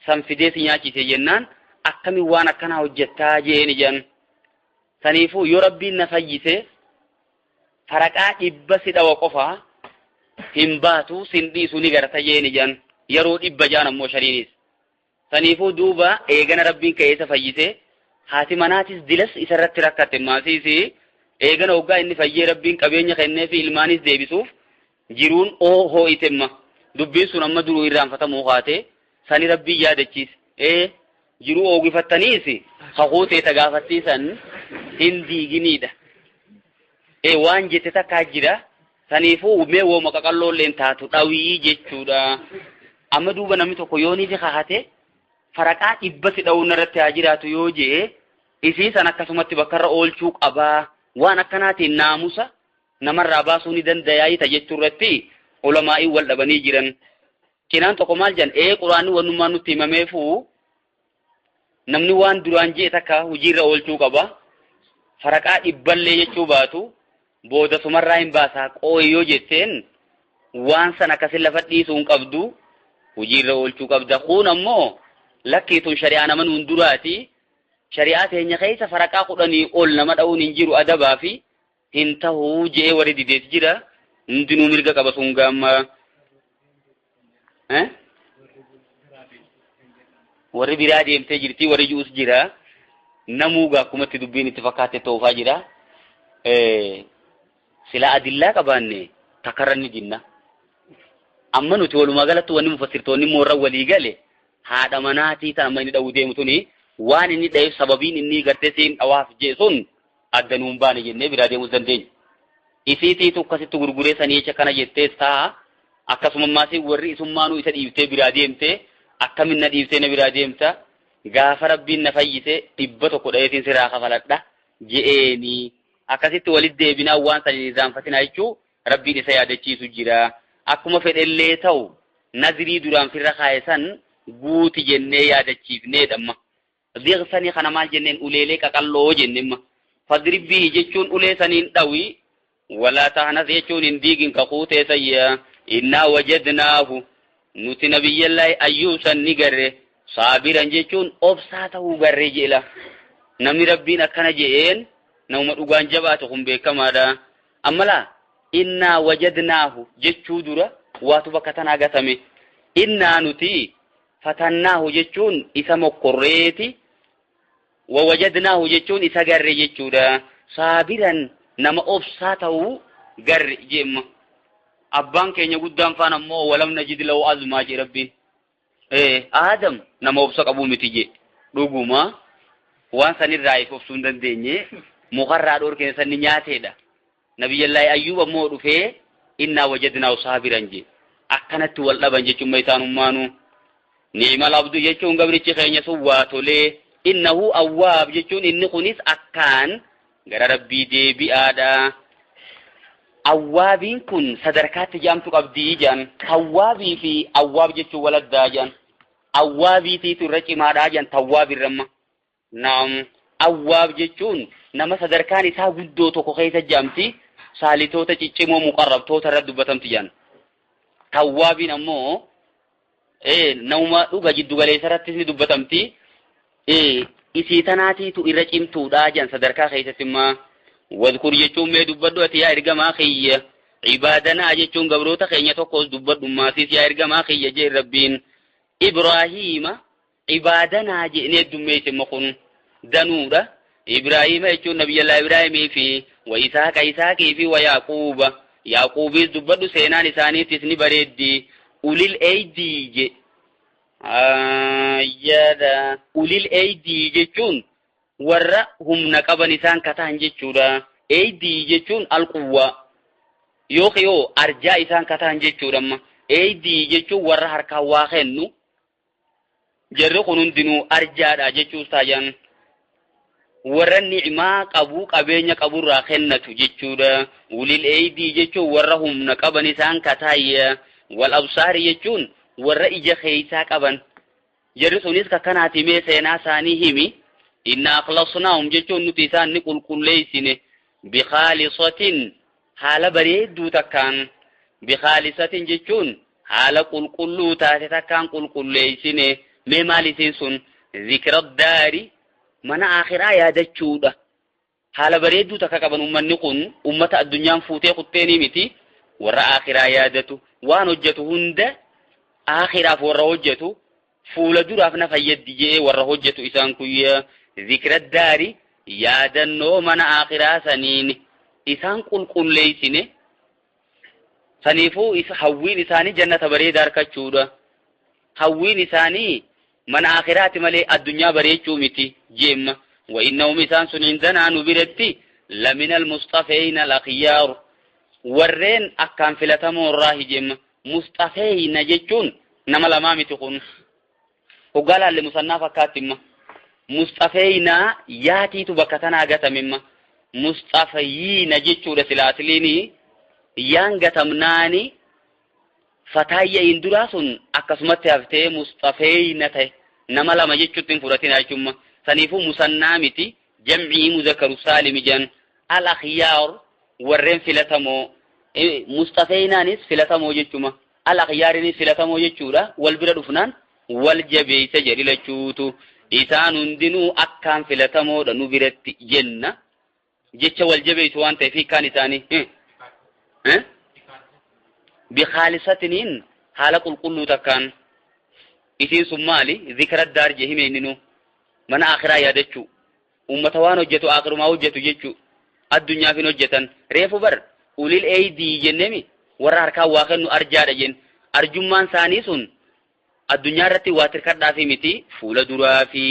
san fidee si nyaachise jennaan akkamiin waan akkanaa hojjettaa jeeni jan saniifuu yoo rabbiin na fayyise faraqaa 100 si dhawa qofaa hin baatu sin dhiisu ni garta jeeni jan yeroo 100 jaan ammoo shariinis saniifuu duuba eegana rabbiin ka'eessa fayyise haati manaatis dilas isarratti rakkatte maasiisi eegana hoggaa inni fayyee rabbiin qabeenya kennee fi ilmaanis deebisuuf jiruun hoo'itemma dubbiin sun amma duruu irraanfatamuu haate sani rabbiin yaadachiise jiruu oogifattaniis haquutee tagaafattiisan hin diiginiidha. Waan jette takkaa jira saniifuu mee wooma qaqalloolleen taatu dhawii jechuudha. Amma duuba namni tokko yoonii fi kahate faraqaa 100 si dhawuun irratti haa jiraatu yoo jee isii san akkasumatti bakkarra oolchuu qabaa waan akkanaatiin naamusa namarraa baasuu ni dandayaa jechuu irratti ulamaa'ii wal dhabanii jiran. Kinaan tokko maal jan quraanni wannummaan nutti himameefuu namni waan duraan jee takka hojiirra oolchuu qaba faraqaa dhibballee jechuu baatu booda sumarraa hin baasaa qooyyoo jetteen waan san akkasin lafa dhiisuu hin qabdu hojiirra oolchuu qabda. Kun ammoo lakkiitun shari'aa nama nuun duraati. Shari'aa teenya keessa faraqaa 10 ol nama dha'uun hin jiru adabaa fi hin tahuu jee warri dideet jira. Hundinuu mirga qaba sun gaamma. Warri biraa deemtee jirti warri juus jira. Namuugaa akkumatti dubbiin itti fakkaate toofaa jira. Sila adillaa qabaanne takarra ni jinna. Amma nuti walumaa galatti wanni mufassirtoonni moorra walii gale haadha manaatii ta'an amma inni dha'uu deemu tuni waan inni dha'eef sababiin inni gartee siin dhawaaf jee sun adda nuun baane jennee biraa deemuu dandeenya. Isiitiitu akkasitti gurguree sanii jecha kana jettees ta'a. Akkasuma maasii warri isummaanuu isa dhiiftee biraa deemtee akkamin na dhiiftee na biraa deemta. Gaafa rabbiin na fayyise 100 dhayeetiin siraa kafaladha je'eeni. Akkasitti walitti deebinaa waan sanii zaanfatina jechuu rabbiin isa yaadachiisu jira. Akkuma fedhellee ta'u nazirii duraan firra kaayesan guuti jennee yaadachiifneedhamma. Dhiiqsanii kana maal jenneen uleelee qaqalloo jennimma. Fadribbii jechuun ulee saniin dhawi walaa ta'anas jechuun hin diigin kakuutee sayya innaa wajadnaahu nuti nabiyyallaahi ayyuub san ni garre saabiran jechuun obsaa ta'uu garre jeela. Namni rabbiin akkana je'een nama dhugaan jabaatu kun beekamaadha. Ammalaa innaa wajadnaahu jechuu dura waatu bakka tanaa gatame. Innaa nuti fatannaahu jechuun isa mokkorreeti. Wawajadnaahu jechuun isa garre jechuudha. Saabiran nama obsaa ta'uu garre jemma. Abbaan keenya guddaan faan ammoo walam najid lahu azmaa je rabbiin. Aadam nama obsa qabu miti je. Dhuguma waan sanirraa if obsuu hin dandeenye mukarraa dhorkeen sanni nyaateedha. Nabiyyallaahi Ayyuub ammoo dhufee innaa wajadnaahu saabiran je. Akkanatti wal dhaban jechuun isaanummaanu. Ni'mal abdu jechuun gabrichi keenya sun waa tolee. Innahu awwaab jechuun inni kunis akkaan gara rabbii deebi'aadha. Awwaabiin kun sadarkaatti jaamtu qabdii jaan. Awwaabii fi awwaab jechuun waladdaa jaan. Awwaabiitiitu irra cimaadhaa jaan tawwaabirramma. Naam. Awwaab jechuun nama sadarkaan isaa guddoo tokko keessa jaamti. Saalitoota ciccimoo muqarrabtoota irra dubbatamti jaan. Tawwaabiin ammoo nama dhuga jiddu galeessa irrattis ni dubbatamti. Isii tanaatiitu irra cimtuudha jaan sadarkaa keessatti immoo. Wadkur jechuun mee dubbadhu ati yaa ergamaa kiyya. Ibaadanaa jechuun gabroota keenya tokkos dubbadhu maasiis yaa ergamaa kiyya jee rabbiin. Ibraahiima ibaadanaa jeenee dummeesse kun danuudha. Ibraahiima jechuun nabiyyallaa Ibraahimii fi wa Isaaqa Isaaqii fi wa Yaaquuba. Yaaquubiis dubbadhu seenaan isaaniitis ni bareeddi. Ulil eeydii je. Ayyada. Ulil eeydii jechuun warra humna qaban isaan kataan jechuudha. Eeydii jechuun alquwwaa. Yoo arjaa isaan kataan jechuudha. Eeydii jechuun warra harkaan waa kennu. Jarri kun hundinuu arjaadha jechuus taayaan. Warra ni'imaa qabu qabeenya qaburraa kennatu jechuudha. Ulil eeydii jechuun warra humna qaban isaan kataayya. Wal absaari jechuun warra ija keeysaa qaban. Jarri sunis kakkanaati mee seenaa isaanii himi. Inna akhlasnaahum jechuun nuti isaan ni qulqulleeysine. Bikhaalisatin haala bareedduu takkaan. Bikhaalisatin jechuun haala qulqulluu taate takkaan qulqulleeysine. Mee maal isiin sun zikra daari mana akhiraa yaadachuudha. Haala bareedduu takka qaban ummanni kun ummata addunyaan fuutee kutteeni miti. Warra akhiraa yaadatu waan hojjetu hunda akhiraaf warra hojjetu fuula duraaf na fayyaddi jee warra hojjetu isaan kuyya. Zikra daari yaadannoo mana akhiraa saniin isaan qulqulleeysine. Saniifuu hawwiin isaanii jannata bareedaa argachuudha. Hawwiin isaanii mana akhiraati malee addunyaa bareechuu miti jeemma. Wa innahum isaan sun indanaa nu biratti laminal mustafeeyna al-akhyaar. Warreen akkaan filatamoo irraa hijeemma. Mustafeeyna jechuun nama lamaa miti kun. Hoggaa laalle musannaa fakkaattimma. Mustafeeyna yaatiitu bakka tanaa gatamimma. Mustafeeyina jechuudha silaasiliini yaan gatamnaani. Fataayya induraa sun akkasumatti haftee mustafeeyna ta'e nama lama jechuutti hin fudhatin jechuudha. Saniifuu musannaa miti jam'ii mudhakkaru saalim jan al-akhyaar warreen filatamoo mustafeenaanis filatamoo jechuma al-akhyaarinis filatamoo jechuudha wal bira dhufnaan wal jabeeysa jedhi lachuutu isaan hundinuu akkaan filatamoodha nu biratti jenna jecha wal jabeeysu waan ta'eef hiikkaan isaanii bikhaalisatiniin haala qulqulluu takkaan isiin sun maali zikra daar jehime inninu mana akhiraa yaadachuu ummata waan hojjetu akhirumaa hojjetu jechuu addunyaaf hin hojjetan reefu bar ulil eeydii jennemi warra harkaan waa kennu arjaadha jen arjummaan isaanii sun addunyaa irratti waa tirkadhaafi miti fuula duraa fi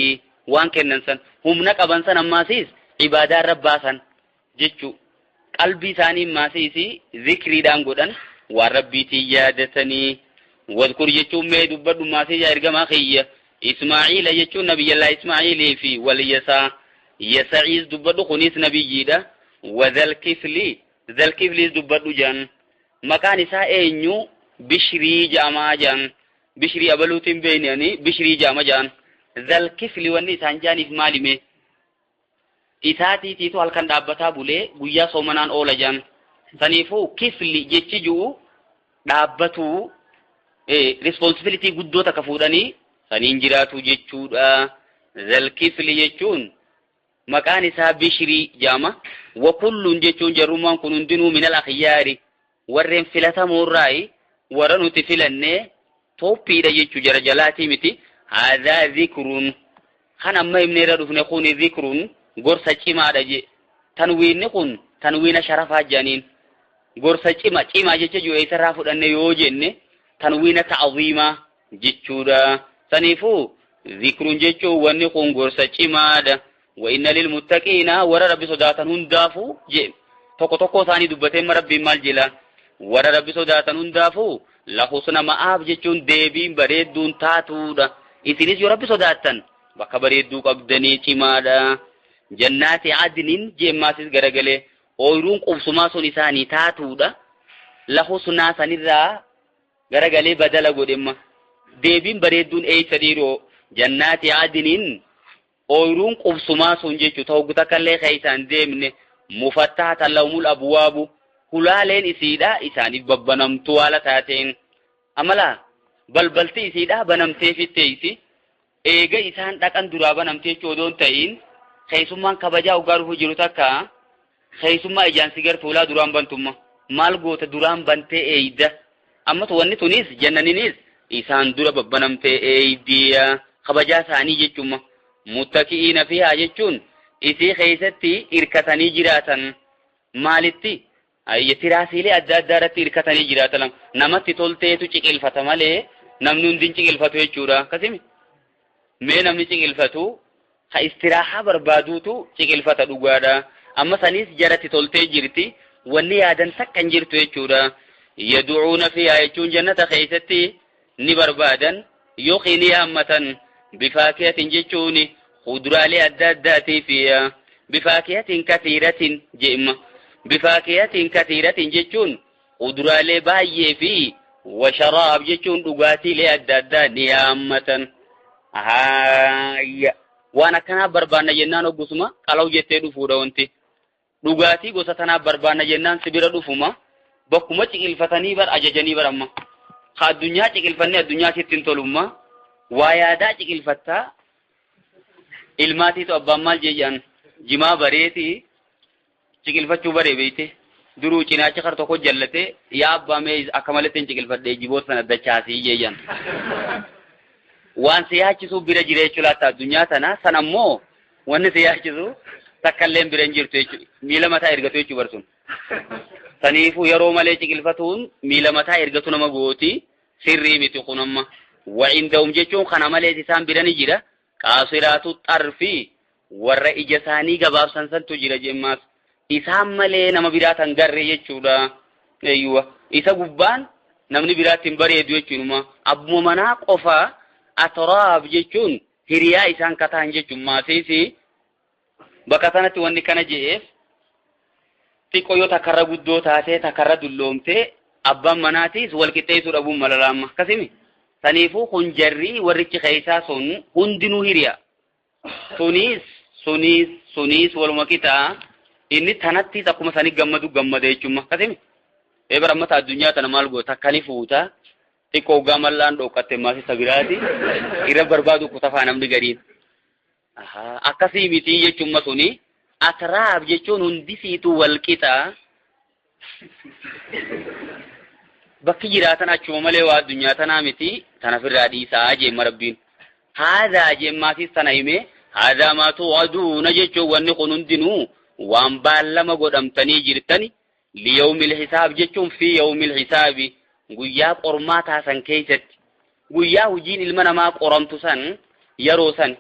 waan kennan san humna qaban san ammaasiis ibaadaa irra baasan jechuu qalbii isaanii maasiisi zikriidhaan godhan waan rabbiitiin yaadatanii wadkur jechuun mee dubbadhu maasiija ergamaa kiyya ismaa'iila jechuun nabiyyallaa ismaa'iilii fi waliyyasaa yasa'iis dubbadhu kunis nabiyyiidha wadhalkifliis dubbadhu jan maqaan isaa eenyu bishrii ja'amaa jan bishrii abaluutiin beeynani bishrii ja'ama jan dhalkifli wanni isaan jaaniif maalime isaatiitiitu halkan dhaabbataa bulee guyyaa soomanaan oola jan saniifuu kifli jechi ji'u dhaabbatuu responsibility guddoota ka fuudhanii saniin jiraatu jechuudha dhalkifli jechuun maqaan isaa bishrii ja'ama wa kulluun jechuun jarrummaan kun hundinuu minal akhyaari warreen filatamoorraayi warra nuti filannee toppiidha jechuu jara jalaatii miti haadhaa zikrun kan amma himneerra dhufne kun zikrun gorsa cimaadha je tanwiinni kun tanwiina sharafaa janiin gorsa cimaa jecha jiru eessarraa fudhanne yoo jenne tanwiina ta'ziimaa jechuudha saniifuu zikrun jechuun wanni kun gorsa cimaadha wa inna lil muttaqiina warra rabbi sodaatan hundaafuu je tokko isaanii dubbateen rabbiin maal jila warra rabbi sodaatan hundaafuu la husna ma'aab jechuun deebiin bareedduun taatuudha isinis yoo rabbi sodaatan bakka bareedduu qabdanii cimaadha jannaati adnin jeemmaasis garagalee ooyiruun qubsumaa sun isaanii taatuudha la husnaa sanirraa garagalee badala godhemma deebiin bareedduun eeysa dhiiroo jannaati adnin ooyiruun qubsumaa sun jechuu ta'u takkallee keeysaan deemne mufattaatan lahumul abwaabu hulaaleen isiidha isaaniif babbanamtuu haala taateen amala balbalti isiidha banamtee fitteeysi eega isaan dhaqan duraa banamtee choodoon ta'iin keeysummaan kabajaa ugaa dhufu jiru takka keeysummaa ijaansi gartuu ulaa duraan bantumma maal goota duraan bantee eeyda ammatu wanni tunis jannaninis isaan dura babbanamtee eeydiya kabajaa isaanii jechumma muttaki'iina fihaa jechuun isii keeysatti irkatanii jiraatan maalitti tiraasiilee adda addaa irratti irkatanii jiraatan namatti tolteetu ciqilfata malee namni hundin ciqilfatu jechuudha akkasimi mee namni ciqilfatu ha istiraahaa barbaaduutu ciqilfata dhugaadha amma sanis jaratti toltee jirti wanni yaadan takkan jirtu jechuudha yadu'uuna fihaa jechuun jannata keeysatti ni barbaadan yookiin ni haammatan bifaakiyatin jechuun khuduraalee adda addaatii fi bifaakiyatin kathiiratin je'imma bifaakiyatin kathiiratin jechuun khuduraalee baay'ee fi washaraab jechuun dhugaatiilee adda addaa ni haammatan waan akkanaa barbaanna jennaan oggusuma qalaw jettee dhufuudha wanti dhugaatii gosa tanaa barbaanna jennaan sibira dhufuma bakkuma ciqilfatanii bar ajajanii bar amma ha addunyaa ciqilfannee addunyaa sittin tolumma waa yaadaa ciqilfattaa ilmaatiitu abbaan maal jeeyyan jimaa bareeti ciqilfachuu baree beeyte duruu cinaacha kar tokko jallate yaa abbaa mee akka maletteen ciqilfadhee jiboota sana dachaasii jeeyyan waan si yaachisu bira jira jechuu laata addunyaa tana san ammoo wanni si yaachisu takkalleen bira hin jirtu jechuudha miila mataa ergatu jechuu barsun saniifuu yeroo malee ciqilfatuun miila mataa ergatu nama gooti sirrii miti kun amma wa'indahum jechuun kana malees isaan bira ni jira qaasiraatu xarfi warra ija isaanii gabaabsan santu jira jemmaas isaan malee nama biraatan garre jechuudha eeyyuwa isa gubbaan namni biraatiin bareedu jechuudha abbuma manaa qofaa atraab jechuun hiriyaa isaan kataan jechuun maasiisi bakka sanatti wanni kana je'eef xiqqoo yoo takkarra guddoo taatee takkarra dulloomtee abbaan manaatiis wal qixxeessuu dhabuun malalaamma akkasimi saniifuu kun jarrii warrichi keeysaa sun hundinuu hiriya sunis sunis waluma kita inni tanatti takkuma sani gammade jechuun akkasimi eebara ammata addunyaa tana maal goota kani fuuta xiqqoo gamallaan dhokatte maasi sabiraati irra barbaadu kutafaa namni gariin akkasii miti jechuun suni atraab jechuun hundi siitu walqixa bakki jiraatan achuma malee waa addunyaa tanaa miti tanafirraa dhiisaa jeemma rabbiin haadaa jeemmaasis tana hime haadaa maa tu'aduuna jechuun wanni kun hundinuu waan baallama godhamtanii jirtani liyawmil hisaab jechuun fi yawmil hisaabi guyyaa qormaataa san keessatti guyyaa hojiin ilma namaa qoramtu san yeroo san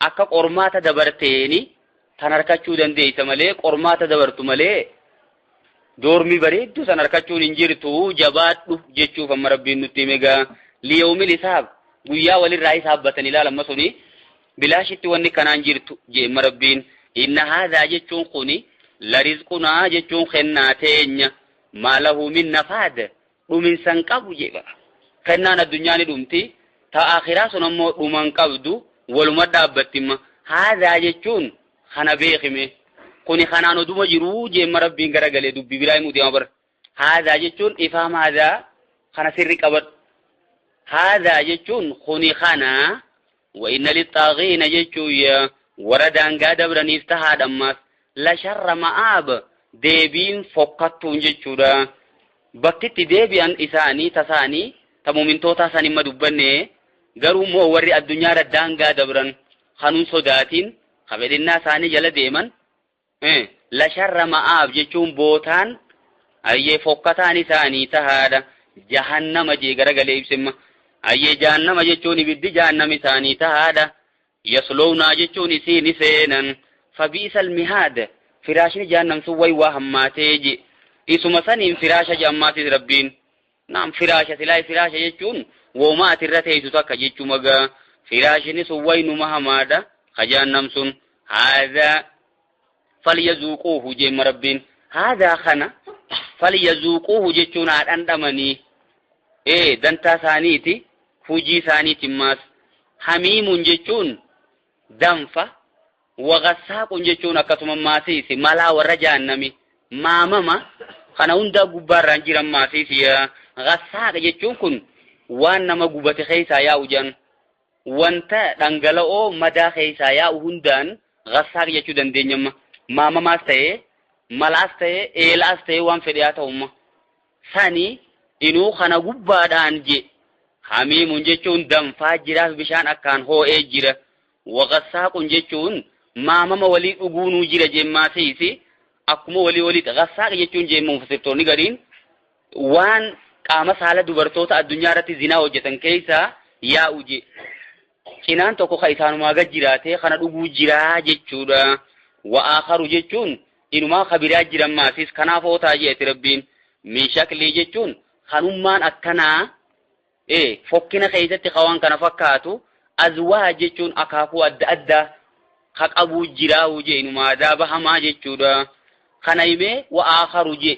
akka qormaata dabarteeni tan harkachuu dandeeysa malee qormaata dabartu malee doormi bareeddu san harkachuun hin jirtu jabaadhu jechuuf amma rabbiin nutti himegaa liyawmil hisaab guyyaa walirraa hisaabbatan ilaalama suni bilaashitti wanni kanaan jirtu jeemma rabbiin inna haadaa jechuun kuni larizqunaa jechuun kennaa teenya maalahu min nafaad dhuminsan qabu jeeba kennaan addunyaa ni dhumti ta akhiraa sun ammoo dhuman qabdu waluma dhaabbattimma haadaa jechuun kana beekime kuni kanaan oduma jiruu jeemma rabbiin garagalee dubbi biraa himuuti ama bara haadaa jechuun ifaam haadaa kana sirri qabadhu haadaa jechuun kuni kana wa inna lixaaqiina jechuun warra daangaa dabraniif tahaadhammaas la sharra ma'aab deebiin fokkattuun jechuudha bakkitti deebi'an isaanii tasaanii ta mumintoota isaanii ma dubbanne garuu moo warri addunyaa daangaa dabran kanuun sodaatiin kabedhinnaa isaanii jala deeman la sharra ma'aab jechuun bootaan ayyee fokkataan isaanii tahaadha jahannama jee garagalee ibsimma ayyee jahannama jechuun ibiddi jahannam isaanii tahaadha yaslowna jechuun isiin seenan fabiisal mihaad firaashni jahannam sun way waa hammaatee je isuma saniin firaasha jammaatis rabbiin naam firaasha silaa firaasha jechuun wooma atirra teessu takka jechuu magaa firaashni sun way numa hamaadha ka jahannam sun haadaa falyazuuquuhu jeemma rabbiin haadaa kana falyazuuquuhu jechuun haa dhandhamanii dantaa isaaniiti hujii isaaniitimmaas hamiimun jechuun danfa wagasaaqun jechuun akkasuma maasiisi malaa warra jahannami maamama kana hunda gubbaarraan jiran maasiisi gasaaqa jechuun kun waan nama gubate keessaa yaa'u jan wanta dhangala'oo madaa keessaa yaa'u hundaan gasaaqa jechuu dandeenyamma maamamaas ta'ee malaas ta'ee eelaas ta'ee waan fedhe haa ta'umma sani inuu kana gubbaadhaan je hamiimun jechuun danfaa jiraaf bishaan akkaan hoo'ee jira wagasaaqun jechuun maamama walii dhuguunuu jira jemmaasiisi akkuma walii gasaaqa jechuun jemma mufassirtoonni gariin waan qaama saala dubartoota addunyaa irratti zinaa hojjetan keessaa yaa'u je cinaan tokko ka isaanumaa gad jiraatee kana dhuguu jiraa jechuudha wa'aakaru jechuun inumaa kabiraa jiran maasis kanaaf ootaa jeeti rabbiin min shaklii jechuun kanummaan akkanaa fokkina keessatti kawaan kana fakkaatu azwaa jechuun akaakuu adda addaa ka qabuu jiraa'u je inumaa daaba hamaa jechuudha kana himee wa'aakaru je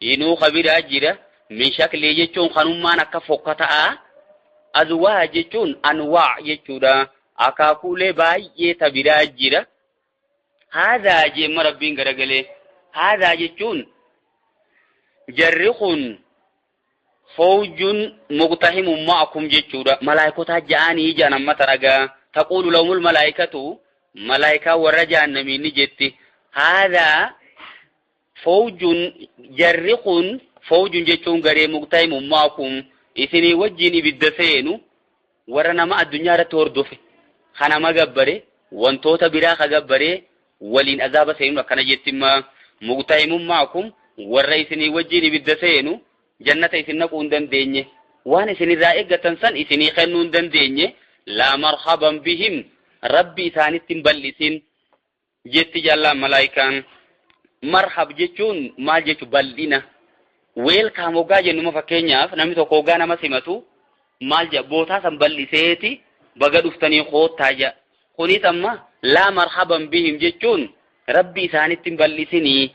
inuu kabiraa jira min shaklii jechuun kanummaan akka fokkataa azwaa jechuun anwaa jechuudha akaakuulee baay'ee tabiraa jira haadaa jeemma rabbiin garagalee haadaa jechuun jarri kun fawjun muqtahimun ma'akum jechuudha malaayikotaa ja'anii ja'an amma taragaa taquulu lahumul malaayikatu malaayikaa warra jahannamiin ni jetti haadaa fawjun jarri kun fawjun jechuun garee muqtahimun ma'akum isinii wajjiin ibidda seenu warra nama addunyaa irratti hordofe kanama gabbare wantoota biraa ka gabbare waliin azaaba seenu akkana jettimma muqtahimun ma'akum warra isinii wajjiin ibidda seenu jannata isin naquu hin dandeenye waan isinirraa eeggatan san isinii kennuu hin dandeenye laa marhaban bihim rabbi isaanitti hin bal'isin jetti jallaan malaayikaan marhab jechuun maal jechu bal'ina weelkaam hoggaa jennuma fakkeenyaaf namni tokko hoggaa nama simatu maal jedha bootaa san bal'iseeti baga dhuftanii koottaa jedha kunis amma laa marhaban bihim jechuun rabbi isaanitti hin bal'isinii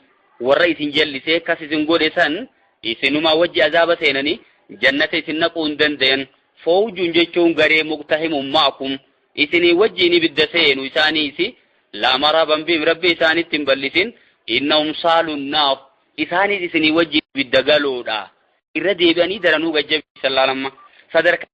warra isin jallisee akkas isin godhe san isinuma wajji azaaba seenanii jannata isin naquu hin dandayan fawjuun jechuun garee muqtahimun ma'akum isinii wajjiin ibidda seenu isaaniisi لا مرابا بهم ربي ثاني تنبلسين إنهم صالوا النار إثاني إسني وجه بالدقالو دا إردي بأني درنو جب صلى الله عليه وسلم صدرك